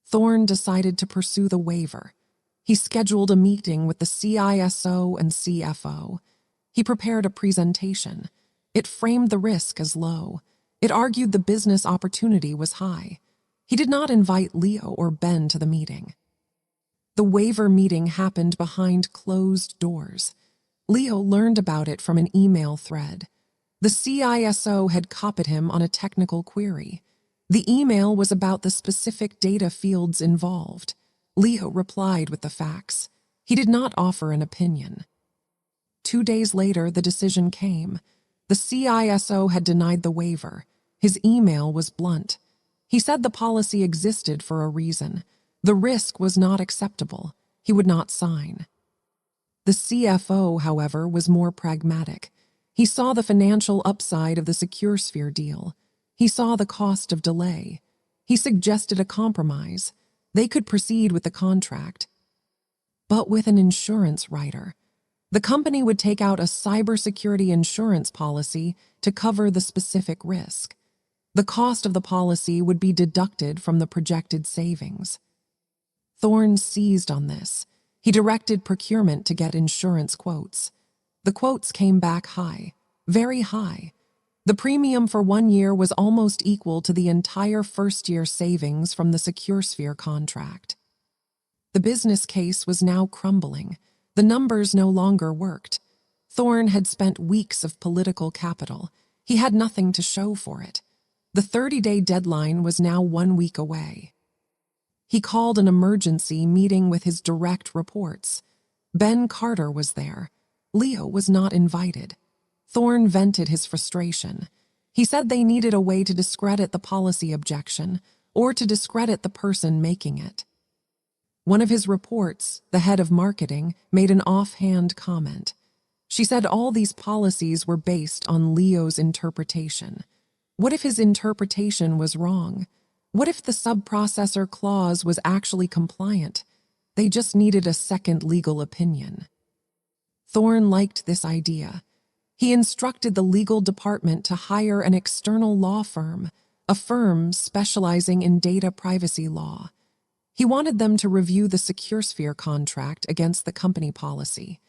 Thorne decided to pursue the waiver. He scheduled a meeting with the CISO and CFO. He prepared a presentation. It framed the risk as low. It argued the business opportunity was high. He did not invite Leo or Ben to the meeting. The waiver meeting happened behind closed doors. Leo learned about it from an email thread. The CISO had copied him on a technical query. The email was about the specific data fields involved. Leo replied with the facts. He did not offer an opinion. 2 days later, the decision came. The CISO had denied the waiver. His email was blunt. He said the policy existed for a reason. The risk was not acceptable. He would not sign. The CFO, however, was more pragmatic. He saw the financial upside of the SecureSphere deal. He saw the cost of delay. He suggested a compromise. They could proceed with the contract, but with an insurance rider. The company would take out a cybersecurity insurance policy to cover the specific risk. The cost of the policy would be deducted from the projected savings. Thorne seized on this. He directed procurement to get insurance quotes. The quotes came back high, very high. The premium for 1 year was almost equal to the entire first-year savings from the SecureSphere contract. The business case was now crumbling. The numbers no longer worked. Thorne had spent weeks of political capital. He had nothing to show for it. The 30-day deadline was now 1 week away. He called an emergency meeting with his direct reports. Ben Carter was there. Leo was not invited. Thorne vented his frustration. He said they needed a way to discredit the policy objection or to discredit the person making it. One of his reports, the head of marketing, made an offhand comment. She said all these policies were based on Leo's interpretation. What if his interpretation was wrong? What if the subprocessor clause was actually compliant? They just needed a second legal opinion. Thorne liked this idea. He instructed the legal department to hire an external law firm, a firm specializing in data privacy law. He wanted them to review the SecureSphere contract against the company policy.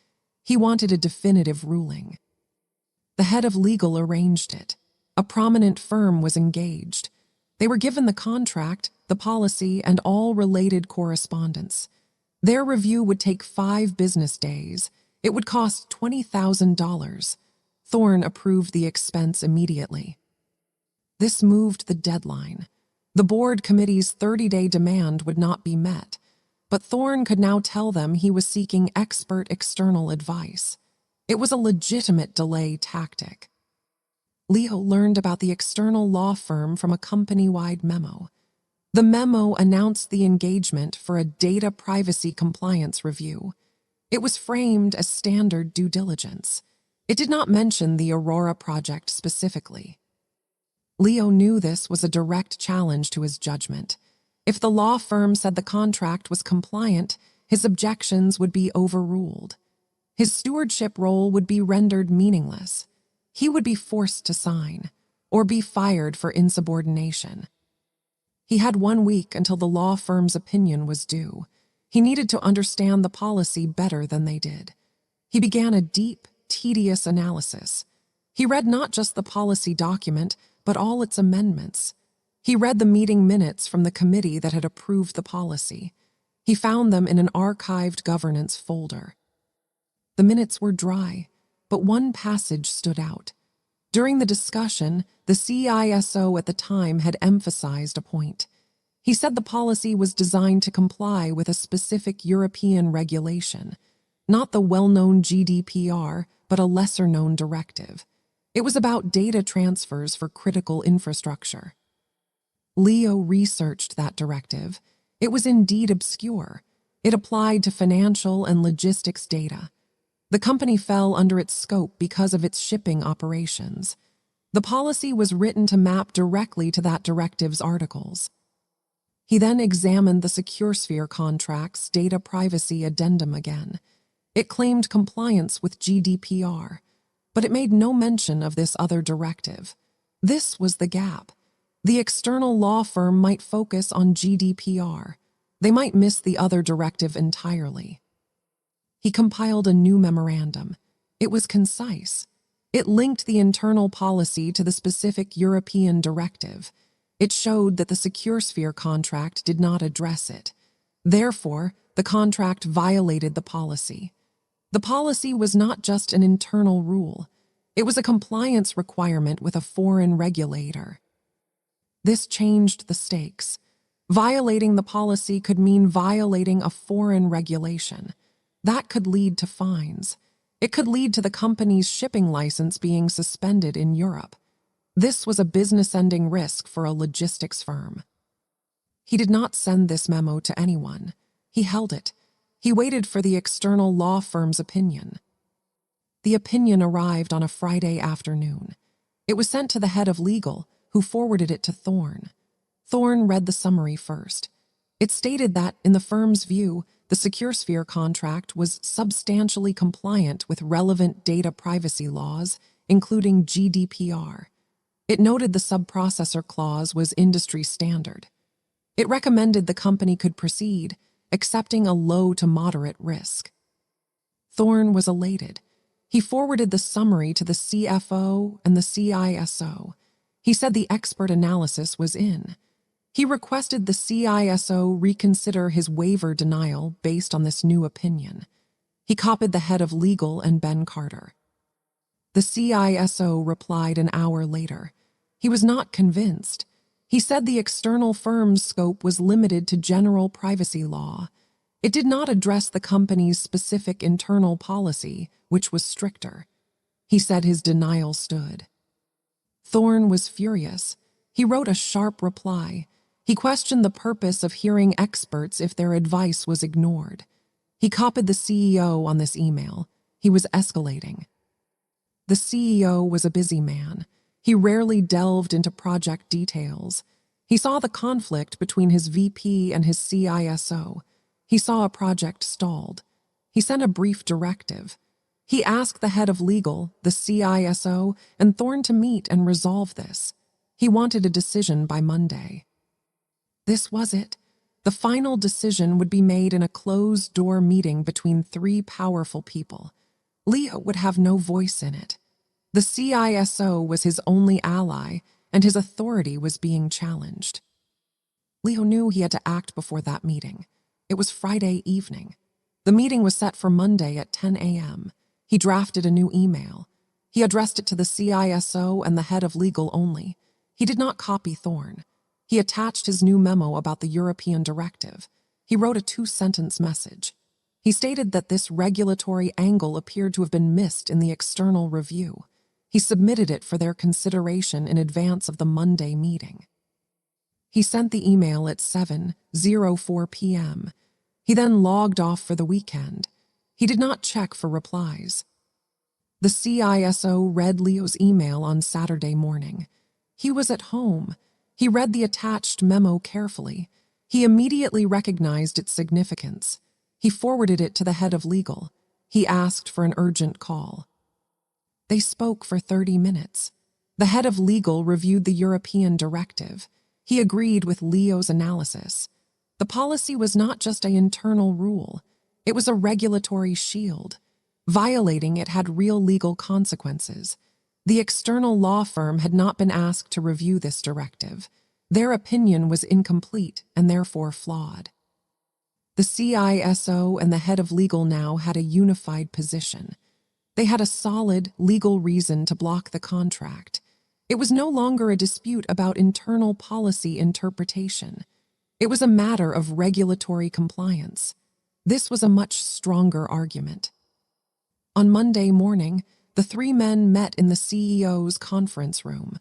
He wanted a definitive ruling. The head of legal arranged it. A prominent firm was engaged. They were given the contract, the policy, and all related correspondence. Their review would take 5 business days. It would cost $20,000. Thorne approved the expense immediately. This moved the deadline. The board committee's 30-day demand would not be met, but Thorne could now tell them he was seeking expert external advice. It was a legitimate delay tactic. Leo learned about the external law firm from a company-wide memo. The memo announced the engagement for a data privacy compliance review. It was framed as standard due diligence. It did not mention the Aurora project specifically. Leo knew this was a direct challenge to his judgment. If the law firm said the contract was compliant, his objections would be overruled. His stewardship role would be rendered meaningless. He would be forced to sign, or be fired for insubordination. He had 1 week until the law firm's opinion was due. He needed to understand the policy better than they did. He began a deep, tedious analysis. He read not just the policy document, but all its amendments. He read the meeting minutes from the committee that had approved the policy. He found them in an archived governance folder. The minutes were dry, but one passage stood out. During the discussion, the CISO at the time had emphasized a point. He said the policy was designed to comply with a specific European regulation, not the well-known GDPR, but a lesser-known directive. It was about data transfers for critical infrastructure. Leo researched that directive. It was indeed obscure. It applied to financial and logistics data. The company fell under its scope because of its shipping operations. The policy was written to map directly to that directive's articles. He then examined the SecureSphere contract's data privacy addendum again. It claimed compliance with GDPR, but it made no mention of this other directive. This was the gap. The external law firm might focus on GDPR, They might miss the other directive entirely. He compiled a new memorandum. It was concise. It linked the internal policy to the specific European directive. It showed that the SecureSphere contract did not address it. Therefore, the contract violated the policy. The policy was not just an internal rule. It was a compliance requirement with a foreign regulator. This changed the stakes. Violating the policy could mean violating a foreign regulation. That could lead to fines. It could lead to the company's shipping license being suspended in Europe. This was a business-ending risk for a logistics firm. He did not send this memo to anyone. He held it. He waited for the external law firm's opinion. The opinion arrived on a Friday afternoon. It was sent to the head of legal, who forwarded it to Thorne. Thorne read the summary first. It stated that, in the firm's view, the SecureSphere contract was substantially compliant with relevant data privacy laws, including GDPR. It noted the subprocessor clause was industry standard. It recommended the company could proceed, accepting a low to moderate risk. Thorne was elated. He forwarded the summary to the CFO and the CISO. He said the expert analysis was in. He requested the CISO reconsider his waiver denial based on this new opinion. He copied the head of legal and Ben Carter. The CISO replied an hour later. He was not convinced. He said the external firm's scope was limited to general privacy law. It did not address the company's specific internal policy, which was stricter. He said his denial stood. Thorne was furious. He wrote a sharp reply. He questioned the purpose of hearing experts if their advice was ignored. He copied the CEO on this email. He was escalating. The CEO was a busy man. He rarely delved into project details. He saw the conflict between his VP and his CISO. He saw a project stalled. He sent a brief directive. He asked the head of legal, the CISO, and Thorne to meet and resolve this. He wanted a decision by Monday. This was it. The final decision would be made in a closed-door meeting between three powerful people. Leo would have no voice in it. The CISO was his only ally, and his authority was being challenged. Leo knew he had to act before that meeting. It was Friday evening. The meeting was set for Monday at 10 a.m. He drafted a new email. He addressed it to the CISO and the head of legal only. He did not copy Thorne. He attached his new memo about the European directive. He wrote a 2-sentence message. He stated that this regulatory angle appeared to have been missed in the external review. He submitted it for their consideration in advance of the Monday meeting. He sent the email at 7:04 p.m. He then logged off for the weekend. He did not check for replies. The CISO read Leo's email on Saturday morning. He was at home. He read the attached memo carefully. He immediately recognized its significance. He forwarded it to the head of legal. He asked for an urgent call. They spoke for 30 minutes. The head of legal reviewed the European directive. He agreed with Leo's analysis. The policy was not just an internal rule. It was a regulatory shield. Violating it had real legal consequences. The external law firm had not been asked to review this directive. Their opinion was incomplete and therefore flawed. The CISO and the head of legal now had a unified position. They had a solid legal reason to block the contract. It was no longer a dispute about internal policy interpretation. It was a matter of regulatory compliance. This was a much stronger argument. On Monday morning, the three men met in the CEO's conference room.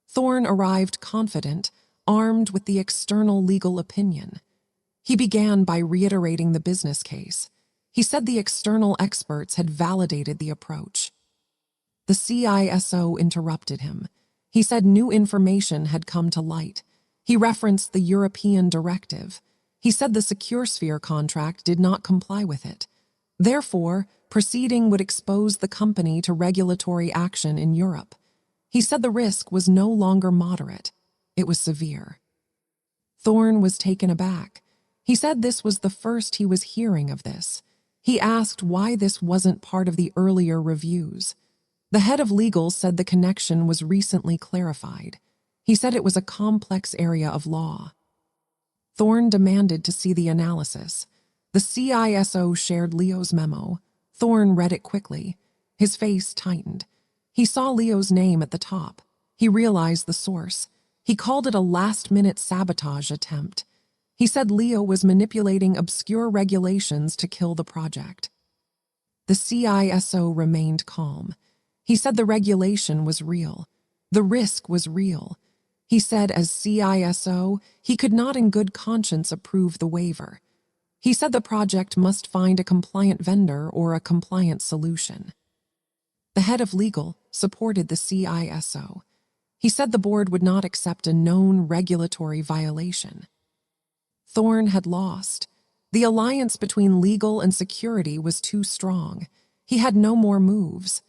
Thorne arrived confident, armed with the external legal opinion. He began by reiterating the business case. He said the external experts had validated the approach. The CISO interrupted him. He said new information had come to light. He referenced the European directive. He said the SecureSphere contract did not comply with it. Therefore, proceeding would expose the company to regulatory action in Europe. He said the risk was no longer moderate. It was severe. Thorne was taken aback. He said this was the first he was hearing of this. He asked why this wasn't part of the earlier reviews. The head of legal said the connection was recently clarified. He said it was a complex area of law. Thorne demanded to see the analysis. The CISO shared Leo's memo. Thorne read it quickly. His face tightened. He saw Leo's name at the top. He realized the source. He called it a last-minute sabotage attempt. He said Leo was manipulating obscure regulations to kill the project. The CISO remained calm. He said the regulation was real. The risk was real. He said as CISO, he could not in good conscience approve the waiver. He said the project must find a compliant vendor or a compliant solution. The head of legal supported the CISO. He said the board would not accept a known regulatory violation. Thorne had lost. The alliance between legal and security was too strong. He had no more moves.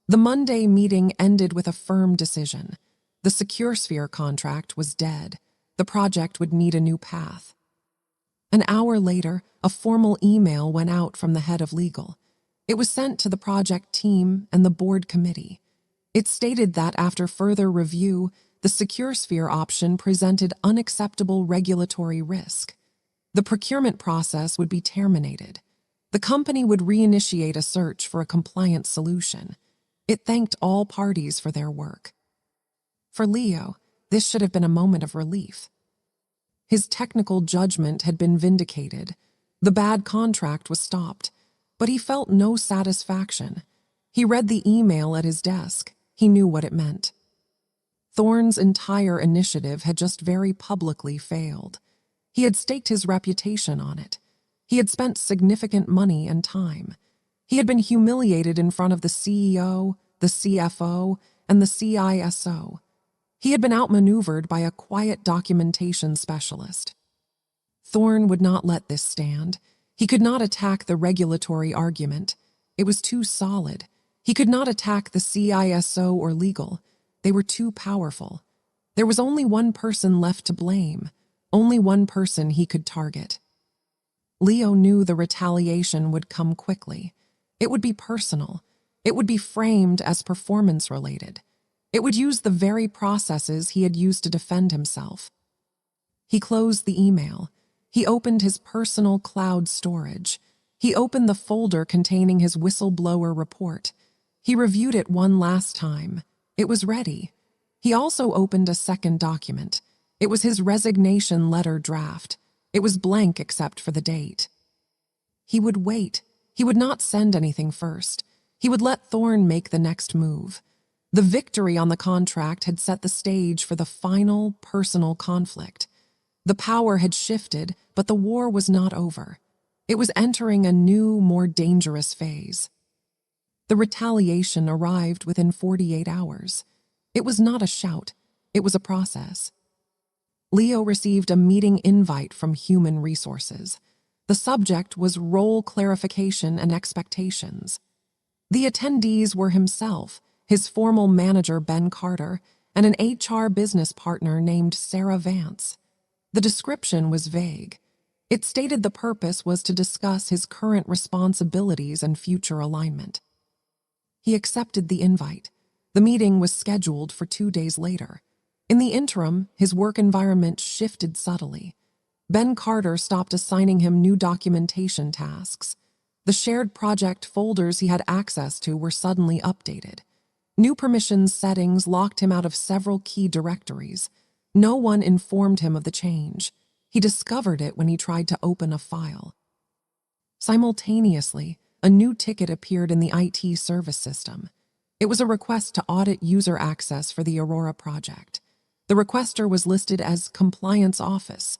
The Monday meeting ended with a firm decision. The SecureSphere contract was dead. The project would need a new path. An hour later, a formal email went out from the head of legal. It was sent to the project team and the board committee. It stated that after further review, the SecureSphere option presented unacceptable regulatory risk. The procurement process would be terminated. The company would reinitiate a search for a compliant solution. It thanked all parties for their work. For Leo, this should have been a moment of relief. His technical judgment had been vindicated. The bad contract was stopped, but he felt no satisfaction. He read the email at his desk. He knew what it meant. Thorne's entire initiative had just very publicly failed. He had staked his reputation on it. He had spent significant money and time. He had been humiliated in front of the CEO, the CFO, and the CISO. He had been outmaneuvered by a quiet documentation specialist. Thorne would not let this stand. He could not attack the regulatory argument. It was too solid. He could not attack the CISO or legal. They were too powerful. There was only one person left to blame, only one person he could target. Leo knew the retaliation would come quickly. It would be personal. It would be framed as performance-related. It would use the very processes he had used to defend himself. He closed the email. He opened his personal cloud storage. He opened the folder containing his whistleblower report. He reviewed it one last time. It was ready. He also opened a second document. It was his resignation letter draft. It was blank except for the date. He would wait. He would not send anything first. He would let Thorne make the next move. The victory on the contract had set the stage for the final personal conflict. The power had shifted, but the war was not over. It was entering a new, more dangerous phase. The retaliation arrived within 48 hours. It was not a shout. It was a process. Leo received a meeting invite from Human Resources. The subject was role clarification and expectations. The attendees were himself, his formal manager Ben Carter, and an HR business partner named Sarah Vance. The description was vague. It stated the purpose was to discuss his current responsibilities and future alignment. He accepted the invite. The meeting was scheduled for 2 days later. In the interim, his work environment shifted subtly. Ben Carter stopped assigning him new documentation tasks. The shared project folders he had access to were suddenly updated. New permissions settings locked him out of several key directories. No one informed him of the change. He discovered it when he tried to open a file. Simultaneously, a new ticket appeared in the IT service system. It was a request to audit user access for the Aurora project. The requester was listed as Compliance Office.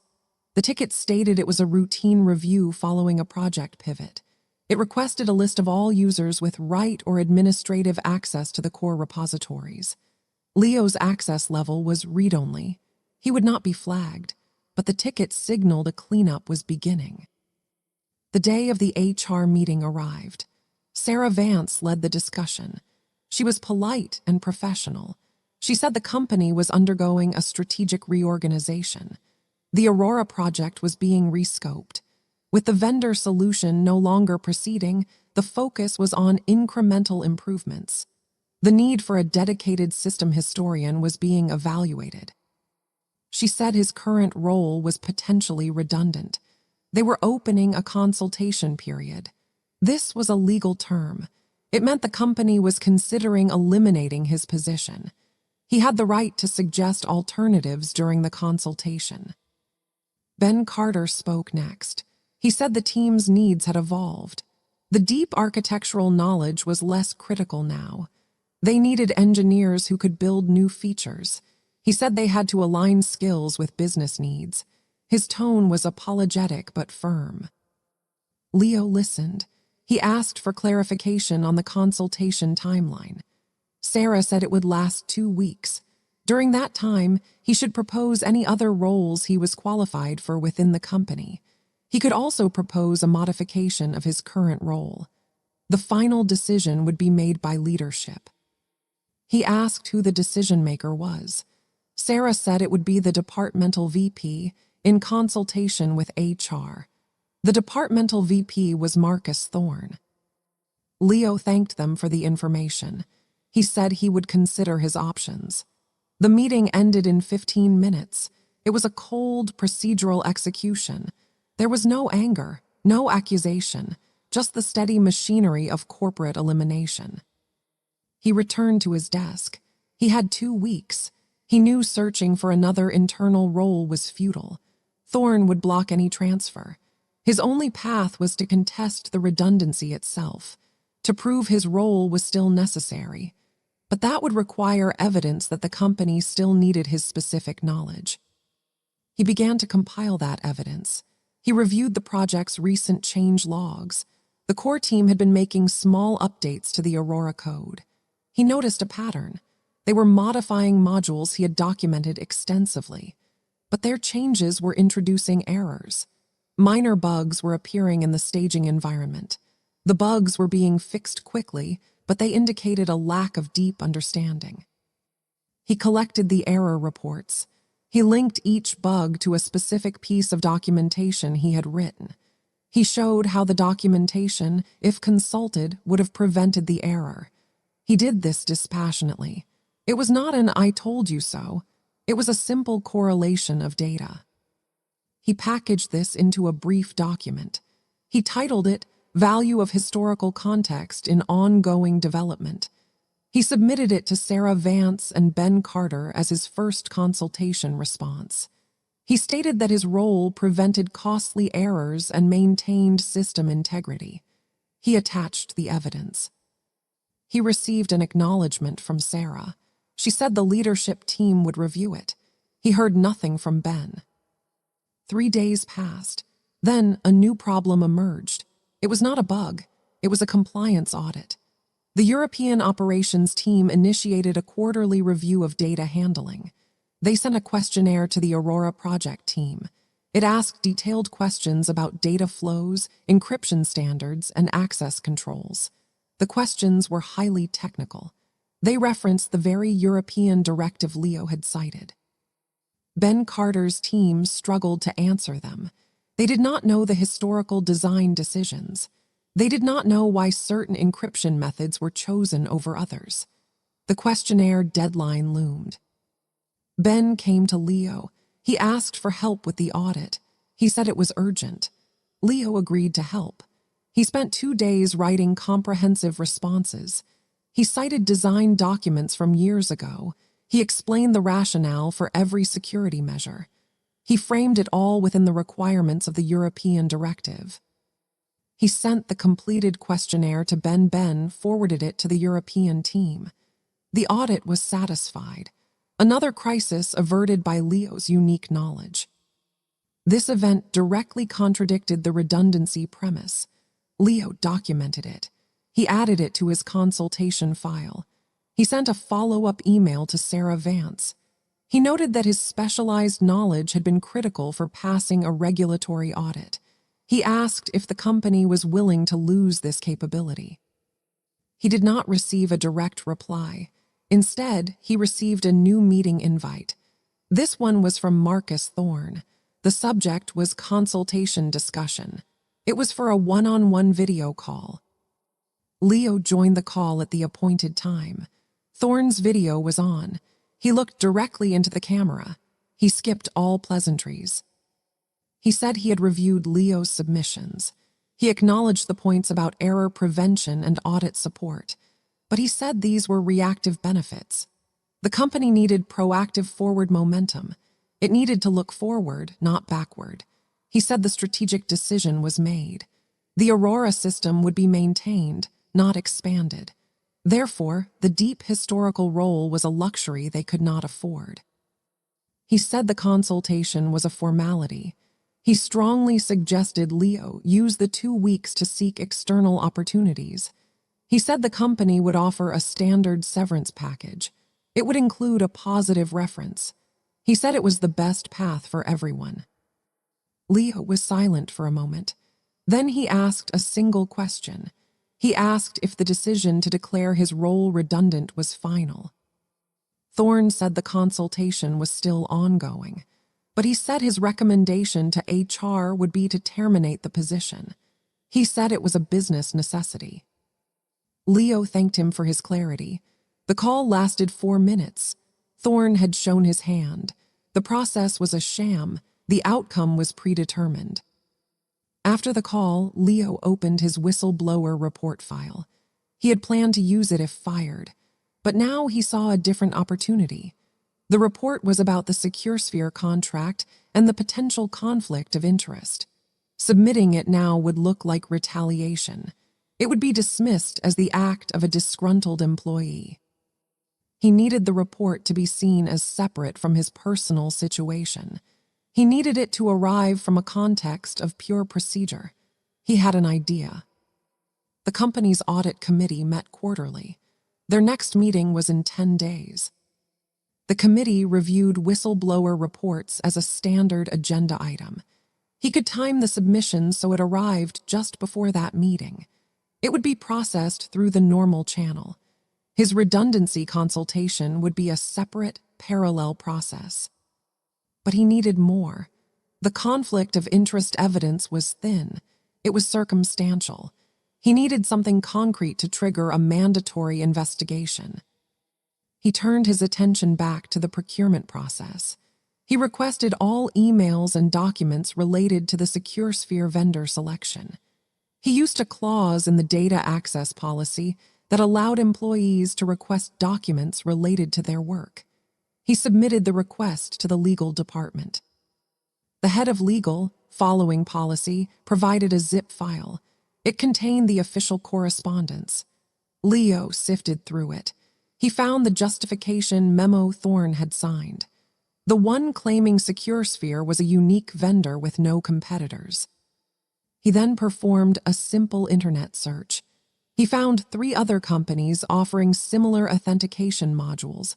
The ticket stated it was a routine review following a project pivot. It requested a list of all users with write or administrative access to the core repositories. Leo's access level was read-only. He would not be flagged, but the ticket signaled a cleanup was beginning. The day of the HR meeting arrived. Sarah Vance led the discussion. She was polite and professional. She said the company was undergoing a strategic reorganization. The Aurora project was being rescoped. With the vendor solution no longer proceeding, the focus was on incremental improvements. The need for a dedicated system historian was being evaluated. She said his current role was potentially redundant. They were opening a consultation period. This was a legal term. It meant the company was considering eliminating his position. He had the right to suggest alternatives during the consultation. Ben Carter spoke next. He said the team's needs had evolved. The deep architectural knowledge was less critical now. They needed engineers who could build new features. He said they had to align skills with business needs. His tone was apologetic but firm. Leo listened. He asked for clarification on the consultation timeline. Sarah said it would last 2 weeks. During that time, he should propose any other roles he was qualified for within the company. He could also propose a modification of his current role. The final decision would be made by leadership. He asked who the decision-maker was. Sarah said it would be the departmental VP in consultation with HR. The departmental VP was Marcus Thorne. Leo thanked them for the information. He said he would consider his options. The meeting ended in 15 minutes. It was a cold, procedural execution. There was no anger, no accusation, just the steady machinery of corporate elimination. He returned to his desk. He had 2 weeks. He knew searching for another internal role was futile. Thorne would block any transfer. His only path was to contest the redundancy itself, to prove his role was still necessary. But that would require evidence that the company still needed his specific knowledge. He began to compile that evidence. He reviewed the project's recent change logs. The core team had been making small updates to the Aurora code. He noticed a pattern. They were modifying modules he had documented extensively, but their changes were introducing errors. Minor bugs were appearing in the staging environment. The bugs were being fixed quickly, but they indicated a lack of deep understanding. He collected the error reports. He linked each bug to a specific piece of documentation he had written. He showed how the documentation, if consulted, would have prevented the error. He did this dispassionately. It was not an "I told you so." It was a simple correlation of data. He packaged this into a brief document. He titled it Value of Historical Context in Ongoing Development. He submitted it to Sarah Vance and Ben Carter as his first consultation response. He stated that his role prevented costly errors and maintained system integrity. He attached the evidence. He received an acknowledgement from Sarah. She said the leadership team would review it. He heard nothing from Ben. 3 days passed. Then a new problem emerged. It was not a bug. It was a compliance audit. The European operations team initiated a quarterly review of data handling. They sent a questionnaire to the Aurora project team. It asked detailed questions about data flows, encryption standards, and access controls. The questions were highly technical. They referenced the very European directive Leo had cited. Ben Carter's team struggled to answer them. They did not know the historical design decisions. They did not know why certain encryption methods were chosen over others. The questionnaire deadline loomed. Ben came to Leo. He asked for help with the audit. He said it was urgent. Leo agreed to help. He spent 2 days writing comprehensive responses. He cited design documents from years ago. He explained the rationale for every security measure. He framed it all within the requirements of the European directive. He sent the completed questionnaire to Ben. Ben forwarded it to the European team. The audit was satisfied. Another crisis averted by Leo's unique knowledge. This event directly contradicted the redundancy premise. Leo documented it. He added it to his consultation file. He sent a follow-up email to Sarah Vance. He noted that his specialized knowledge had been critical for passing a regulatory audit. He asked if the company was willing to lose this capability. He did not receive a direct reply. Instead, he received a new meeting invite. This one was from Marcus Thorne. The subject was consultation discussion. It was for a one-on-one video call. Leo joined the call at the appointed time. Thorne's video was on. He looked directly into the camera. He skipped all pleasantries. He said he had reviewed Leo's submissions. He acknowledged the points about error prevention and audit support, but he said these were reactive benefits. The company needed proactive forward momentum. It needed to look forward, not backward. He said the strategic decision was made. The Aurora system would be maintained, not expanded. Therefore, the deep historical role was a luxury they could not afford. He said the consultation was a formality. He strongly suggested Leo use the 2 weeks to seek external opportunities. He said the company would offer a standard severance package. It would include a positive reference. He said it was the best path for everyone. Leo was silent for a moment. Then he asked a single question. He asked if the decision to declare his role redundant was final. Thorne said the consultation was still ongoing, but he said his recommendation to HR would be to terminate the position. He said it was a business necessity. Leo thanked him for his clarity. The call lasted 4 minutes. Thorne had shown his hand. The process was a sham. The outcome was predetermined. After the call, Leo opened his whistleblower report file. He had planned to use it if fired, but now he saw a different opportunity. The report was about the SecureSphere contract and the potential conflict of interest. Submitting it now would look like retaliation. It would be dismissed as the act of a disgruntled employee. He needed the report to be seen as separate from his personal situation. He needed it to arrive from a context of pure procedure. He had an idea. The company's audit committee met quarterly. Their next meeting was in 10 days. The committee reviewed whistleblower reports as a standard agenda item. He could time the submission so it arrived just before that meeting. It would be processed through the normal channel. His redundancy consultation would be a separate, parallel process. But he needed more. The conflict of interest evidence was thin. It was circumstantial. He needed something concrete to trigger a mandatory investigation. He turned his attention back to the procurement process. He requested all emails and documents related to the SecureSphere vendor selection. He used a clause in the data access policy that allowed employees to request documents related to their work. He submitted the request to the legal department. The head of legal, following policy, provided a zip file. It contained the official correspondence. Leo sifted through it. He found the justification memo Thorne had signed. The one claiming SecureSphere was a unique vendor with no competitors. He then performed a simple internet search. He found 3 other companies offering similar authentication modules.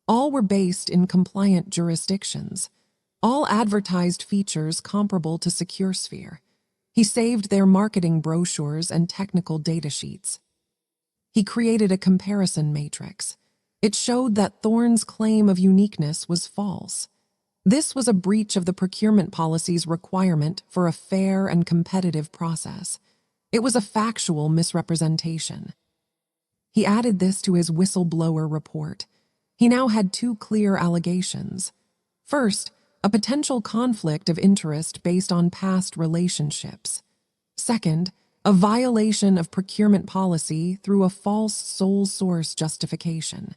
All were based in compliant jurisdictions. All advertised features comparable to SecureSphere. He saved their marketing brochures and technical data sheets. He created a comparison matrix. It showed that Thorne's claim of uniqueness was false. This was a breach of the procurement policy's requirement for a fair and competitive process. It was a factual misrepresentation. He added this to his whistleblower report. He now had 2 clear allegations. First, a potential conflict of interest based on past relationships. Second, a violation of procurement policy through a false sole source justification.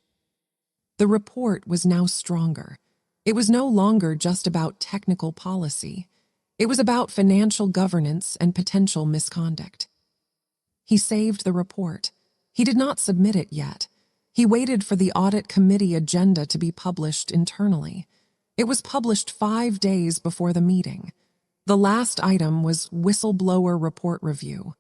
The report was now stronger. It was no longer just about technical policy. It was about financial governance and potential misconduct. He saved the report. He did not submit it yet. He waited for the audit committee agenda to be published internally. It was published 5 days before the meeting. The last item was whistleblower report review.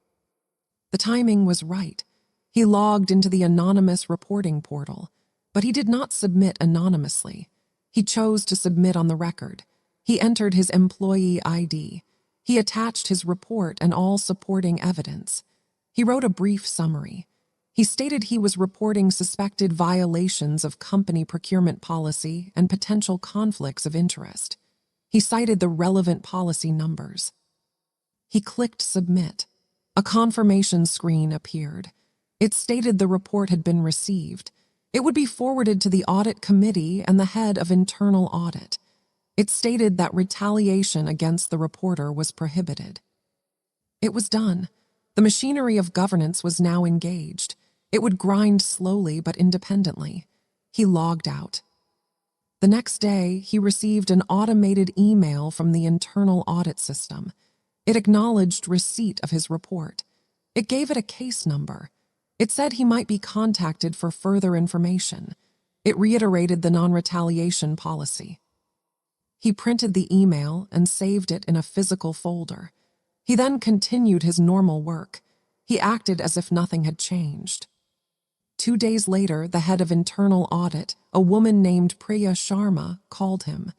The timing was right. He logged into the anonymous reporting portal, but he did not submit anonymously. He chose to submit on the record. He entered his employee ID. He attached his report and all supporting evidence. He wrote a brief summary. He stated he was reporting suspected violations of company procurement policy and potential conflicts of interest. He cited the relevant policy numbers. He clicked Submit. A confirmation screen appeared. It stated the report had been received. It would be forwarded to the audit committee and the head of internal audit. It stated that retaliation against the reporter was prohibited. It was done. The machinery of governance was now engaged. It would grind slowly but independently. He logged out. The next day, he received an automated email from the internal audit system. It acknowledged receipt of his report. It gave it a case number. It said he might be contacted for further information. It reiterated the non-retaliation policy. He printed the email and saved it in a physical folder. He then continued his normal work. He acted as if nothing had changed. 2 days later, the head of internal audit, a woman named Priya Sharma, called him.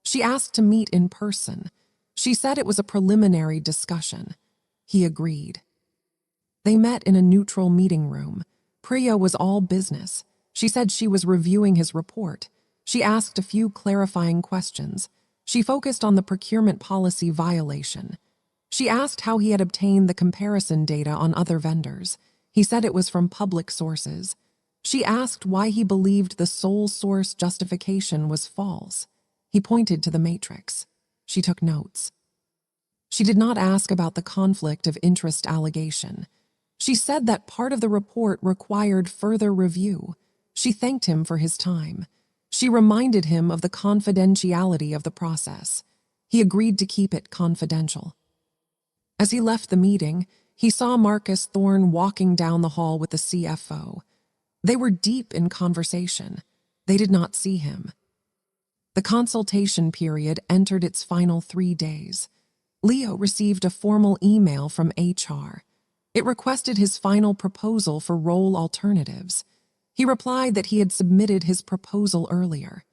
She asked to meet in person. She said it was a preliminary discussion. He agreed. They met in a neutral meeting room. Priya was all business. She said she was reviewing his report. She asked a few clarifying questions. She focused on the procurement policy violation. She asked how he had obtained the comparison data on other vendors. He said it was from public sources. She asked why he believed the sole source justification was false. He pointed to the matrix. She took notes. She did not ask about the conflict of interest allegation. She said that part of the report required further review. She thanked him for his time. She reminded him of the confidentiality of the process. He agreed to keep it confidential. As he left the meeting, he saw Marcus Thorne walking down the hall with the CFO. They were deep in conversation. They did not see him. The consultation period entered its final 3 days. Leo received a formal email from HR. It requested his final proposal for role alternatives. He replied that he had submitted his proposal earlier.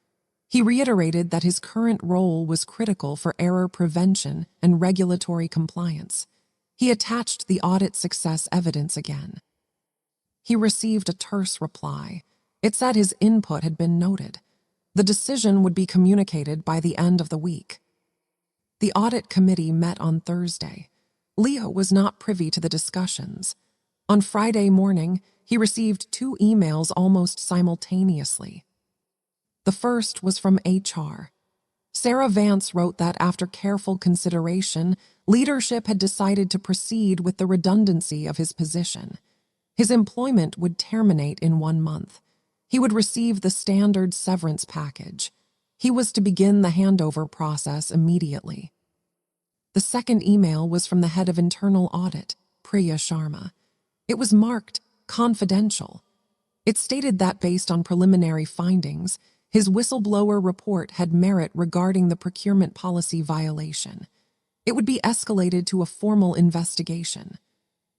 He reiterated that his current role was critical for error prevention and regulatory compliance. He attached the audit success evidence again. He received a terse reply. It said his input had been noted. The decision would be communicated by the end of the week. The audit committee met on Thursday. Leo was not privy to the discussions. On Friday morning, he received 2 emails almost simultaneously. The first was from HR. Sarah Vance wrote that after careful consideration, leadership had decided to proceed with the redundancy of his position. His employment would terminate in 1 month. He would receive the standard severance package. He was to begin the handover process immediately. The second email was from the head of internal audit, Priya Sharma. It was marked confidential. It stated that based on preliminary findings, his whistleblower report had merit regarding the procurement policy violation. It would be escalated to a formal investigation.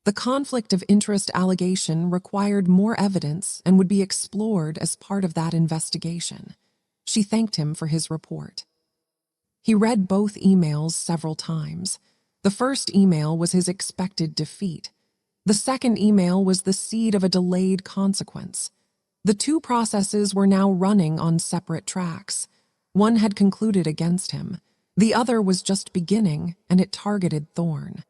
The conflict of interest allegation required more evidence and would be explored as part of that investigation. She thanked him for his report. He read both emails several times. The first email was his expected defeat. The second email was the seed of a delayed consequence. The 2 processes were now running on separate tracks. One had concluded against him. The other was just beginning, and it targeted Thorne.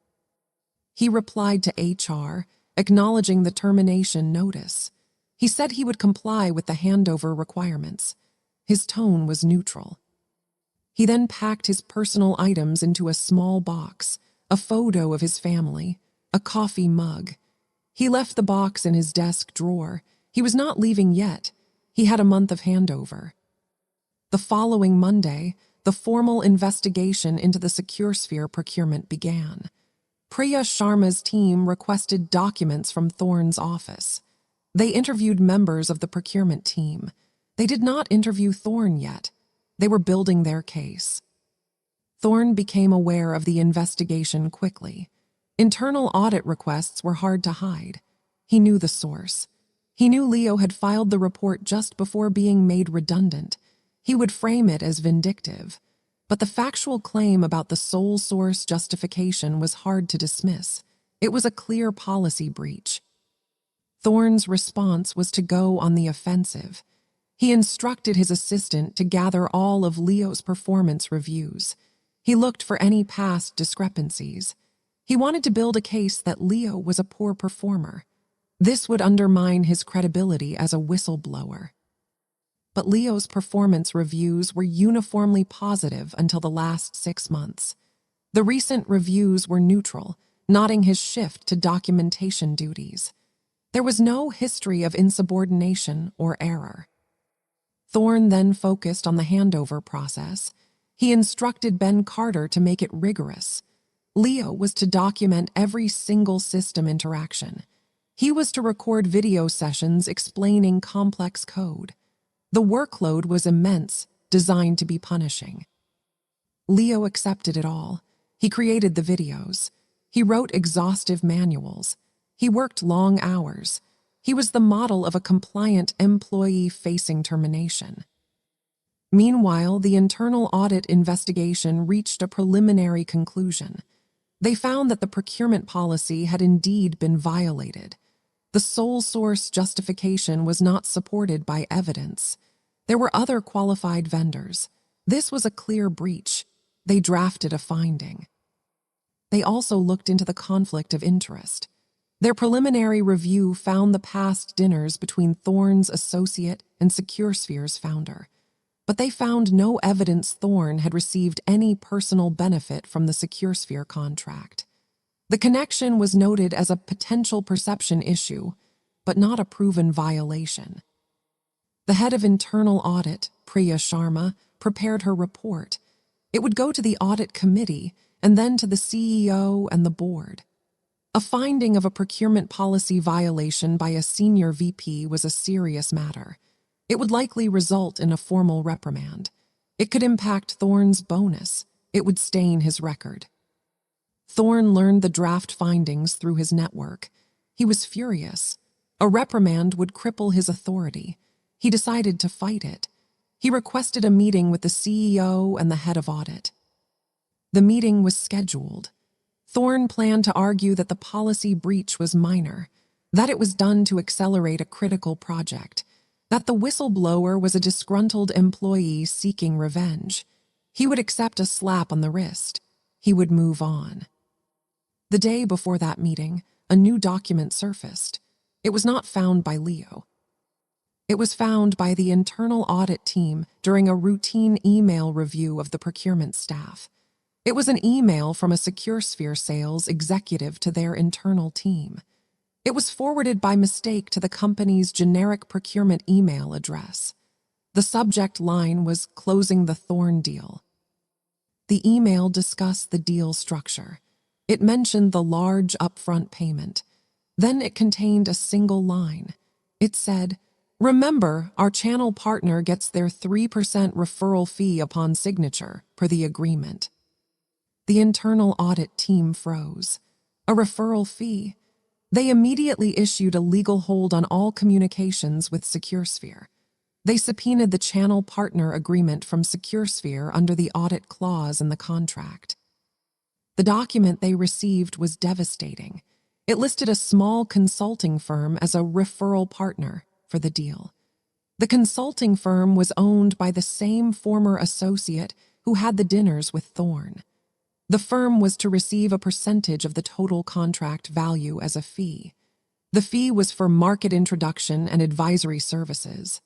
He replied to HR, acknowledging the termination notice. He said he would comply with the handover requirements. His tone was neutral. He then packed his personal items into a small box, a photo of his family, a coffee mug. He left the box in his desk drawer. He was not leaving yet. He had a month of handover. The following Monday, the formal investigation into the SecureSphere procurement began. Priya Sharma's team requested documents from Thorne's office. They interviewed members of the procurement team. They did not interview Thorne yet. They were building their case. Thorne became aware of the investigation quickly. Internal audit requests were hard to hide. He knew the source. He knew Leo had filed the report just before being made redundant. He would frame it as vindictive. But the factual claim about the sole source justification was hard to dismiss. It was a clear policy breach. Thorne's response was to go on the offensive. He instructed his assistant to gather all of Leo's performance reviews. He looked for any past discrepancies. He wanted to build a case that Leo was a poor performer. This would undermine his credibility as a whistleblower. But Leo's performance reviews were uniformly positive until the last 6 months. The recent reviews were neutral, noting his shift to documentation duties. There was no history of insubordination or error. Thorne then focused on the handover process. He instructed Ben Carter to make it rigorous. Leo was to document every single system interaction. He was to record video sessions explaining complex code. The workload was immense, designed to be punishing. Leo accepted it all. He created the videos. He wrote exhaustive manuals. He worked long hours. He was the model of a compliant employee facing termination. Meanwhile, the internal audit investigation reached a preliminary conclusion. They found that the procurement policy had indeed been violated. The sole source justification was not supported by evidence. There were other qualified vendors. This was a clear breach. They drafted a finding. They also looked into the conflict of interest. Their preliminary review found the past dinners between Thorne's associate and SecureSphere's founder. But they found no evidence Thorne had received any personal benefit from the SecureSphere contract. The connection was noted as a potential perception issue, but not a proven violation. The head of internal audit, Priya Sharma, prepared her report. It would go to the audit committee and then to the CEO and the board. A finding of a procurement policy violation by a senior VP was a serious matter. It would likely result in a formal reprimand. It could impact Thorne's bonus. It would stain his record. Thorne learned the draft findings through his network. He was furious. A reprimand would cripple his authority. He decided to fight it. He requested a meeting with the CEO and the head of audit. The meeting was scheduled. Thorne planned to argue that the policy breach was minor, that it was done to accelerate a critical project, that the whistleblower was a disgruntled employee seeking revenge. He would accept a slap on the wrist. He would move on. The day before that meeting, a new document surfaced. It was not found by Leo. It was found by the internal audit team during a routine email review of the procurement staff. It was an email from a SecureSphere sales executive to their internal team. It was forwarded by mistake to the company's generic procurement email address. The subject line was "Closing the Thorne deal." The email discussed the deal structure. It mentioned the large upfront payment. Then it contained a single line. It said, "Remember, our channel partner gets their 3% referral fee upon signature, per the agreement." The internal audit team froze. A referral fee? They immediately issued a legal hold on all communications with SecureSphere. They subpoenaed the channel partner agreement from SecureSphere under the audit clause in the contract. The document they received was devastating. It listed a small consulting firm as a referral partner for the deal. The consulting firm was owned by the same former associate who had the dinners with Thorne. The firm was to receive a percentage of the total contract value as a fee. The fee was for market introduction and advisory services.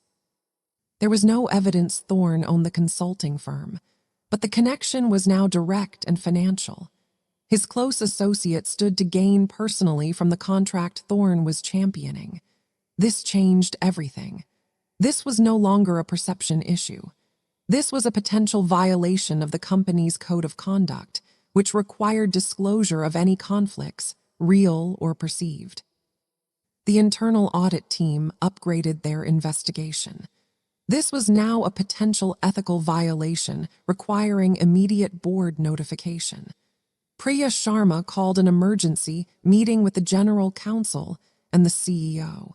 There was no evidence Thorne owned the consulting firm, but the connection was now direct and financial. His close associate stood to gain personally from the contract Thorne was championing. This changed everything. This was no longer a perception issue. This was a potential violation of the company's code of conduct, which required disclosure of any conflicts, real or perceived. The internal audit team upgraded their investigation. This was now a potential ethical violation requiring immediate board notification. Priya Sharma called an emergency meeting with the general counsel and the CEO.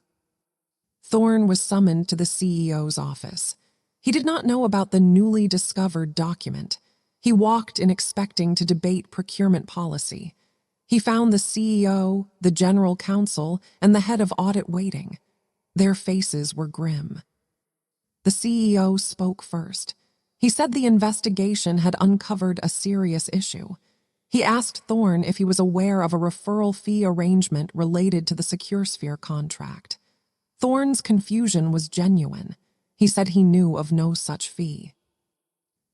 Thorne was summoned to the CEO's office. He did not know about the newly discovered document. He walked in expecting to debate procurement policy. He found the CEO, the general counsel, and the head of audit waiting. Their faces were grim. The CEO spoke first. He said the investigation had uncovered a serious issue. He asked Thorne if he was aware of a referral fee arrangement related to the SecureSphere contract. Thorne's confusion was genuine. He said he knew of no such fee.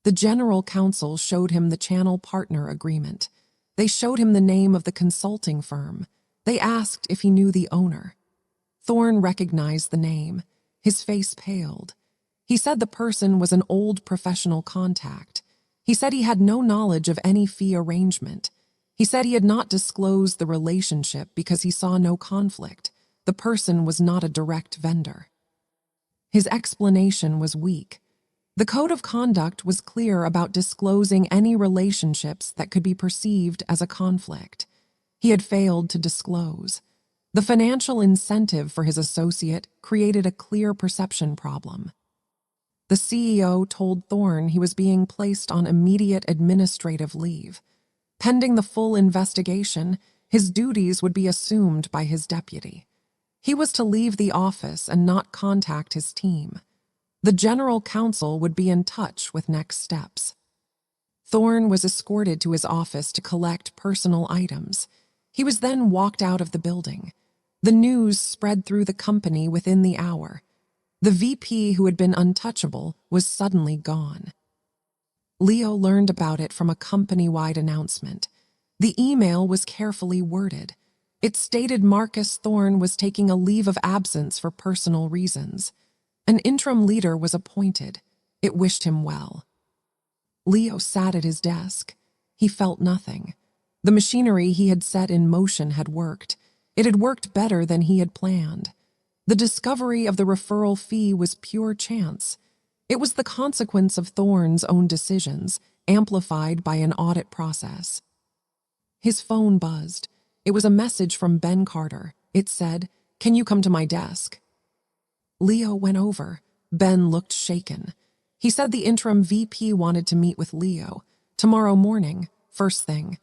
The general counsel showed him the channel partner agreement. They showed him the name of the consulting firm. They asked if he knew the owner. Thorne recognized the name. His face paled. He said the person was an old professional contact. He said he had no knowledge of any fee arrangement. He said he had not disclosed the relationship because he saw no conflict. The person was not a direct vendor. His explanation was weak. The code of conduct was clear about disclosing any relationships that could be perceived as a conflict. He had failed to disclose. The financial incentive for his associate created a clear perception problem. The CEO told Thorne he was being placed on immediate administrative leave. Pending the full investigation, his duties would be assumed by his deputy. He was to leave the office and not contact his team. The general counsel would be in touch with next steps. Thorne was escorted to his office to collect personal items. He was then walked out of the building. The news spread through the company within the hour. The VP who had been untouchable was suddenly gone. Leo learned about it from a company-wide announcement. The email was carefully worded. It stated Marcus Thorne was taking a leave of absence for personal reasons. An interim leader was appointed. It wished him well. Leo sat at his desk. He felt nothing. The machinery he had set in motion had worked. It had worked better than he had planned. The discovery of the referral fee was pure chance. It was the consequence of Thorne's own decisions, amplified by an audit process. His phone buzzed. It was a message from Ben Carter. It said, "Can you come to my desk?" Leo went over. Ben looked shaken. He said the interim VP wanted to meet with Leo. Tomorrow morning, first thing.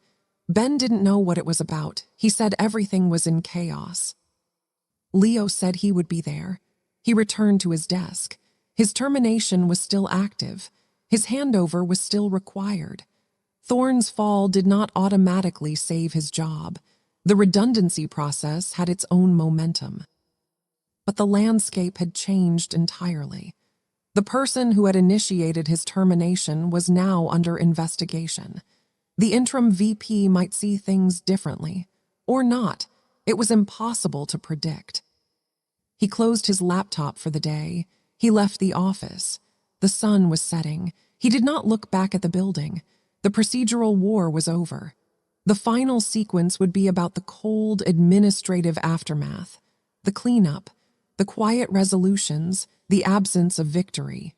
Ben didn't know what it was about. He said everything was in chaos. Leo said he would be there. He returned to his desk. His termination was still active. His handover was still required. Thorne's fall did not automatically save his job. The redundancy process had its own momentum. But the landscape had changed entirely. The person who had initiated his termination was now under investigation. The interim VP might see things differently, or not. It was impossible to predict. He closed his laptop for the day. He left the office. The sun was setting. He did not look back at the building. The procedural war was over. The final sequence would be about the cold, administrative aftermath, the cleanup, the quiet resolutions, the absence of victory.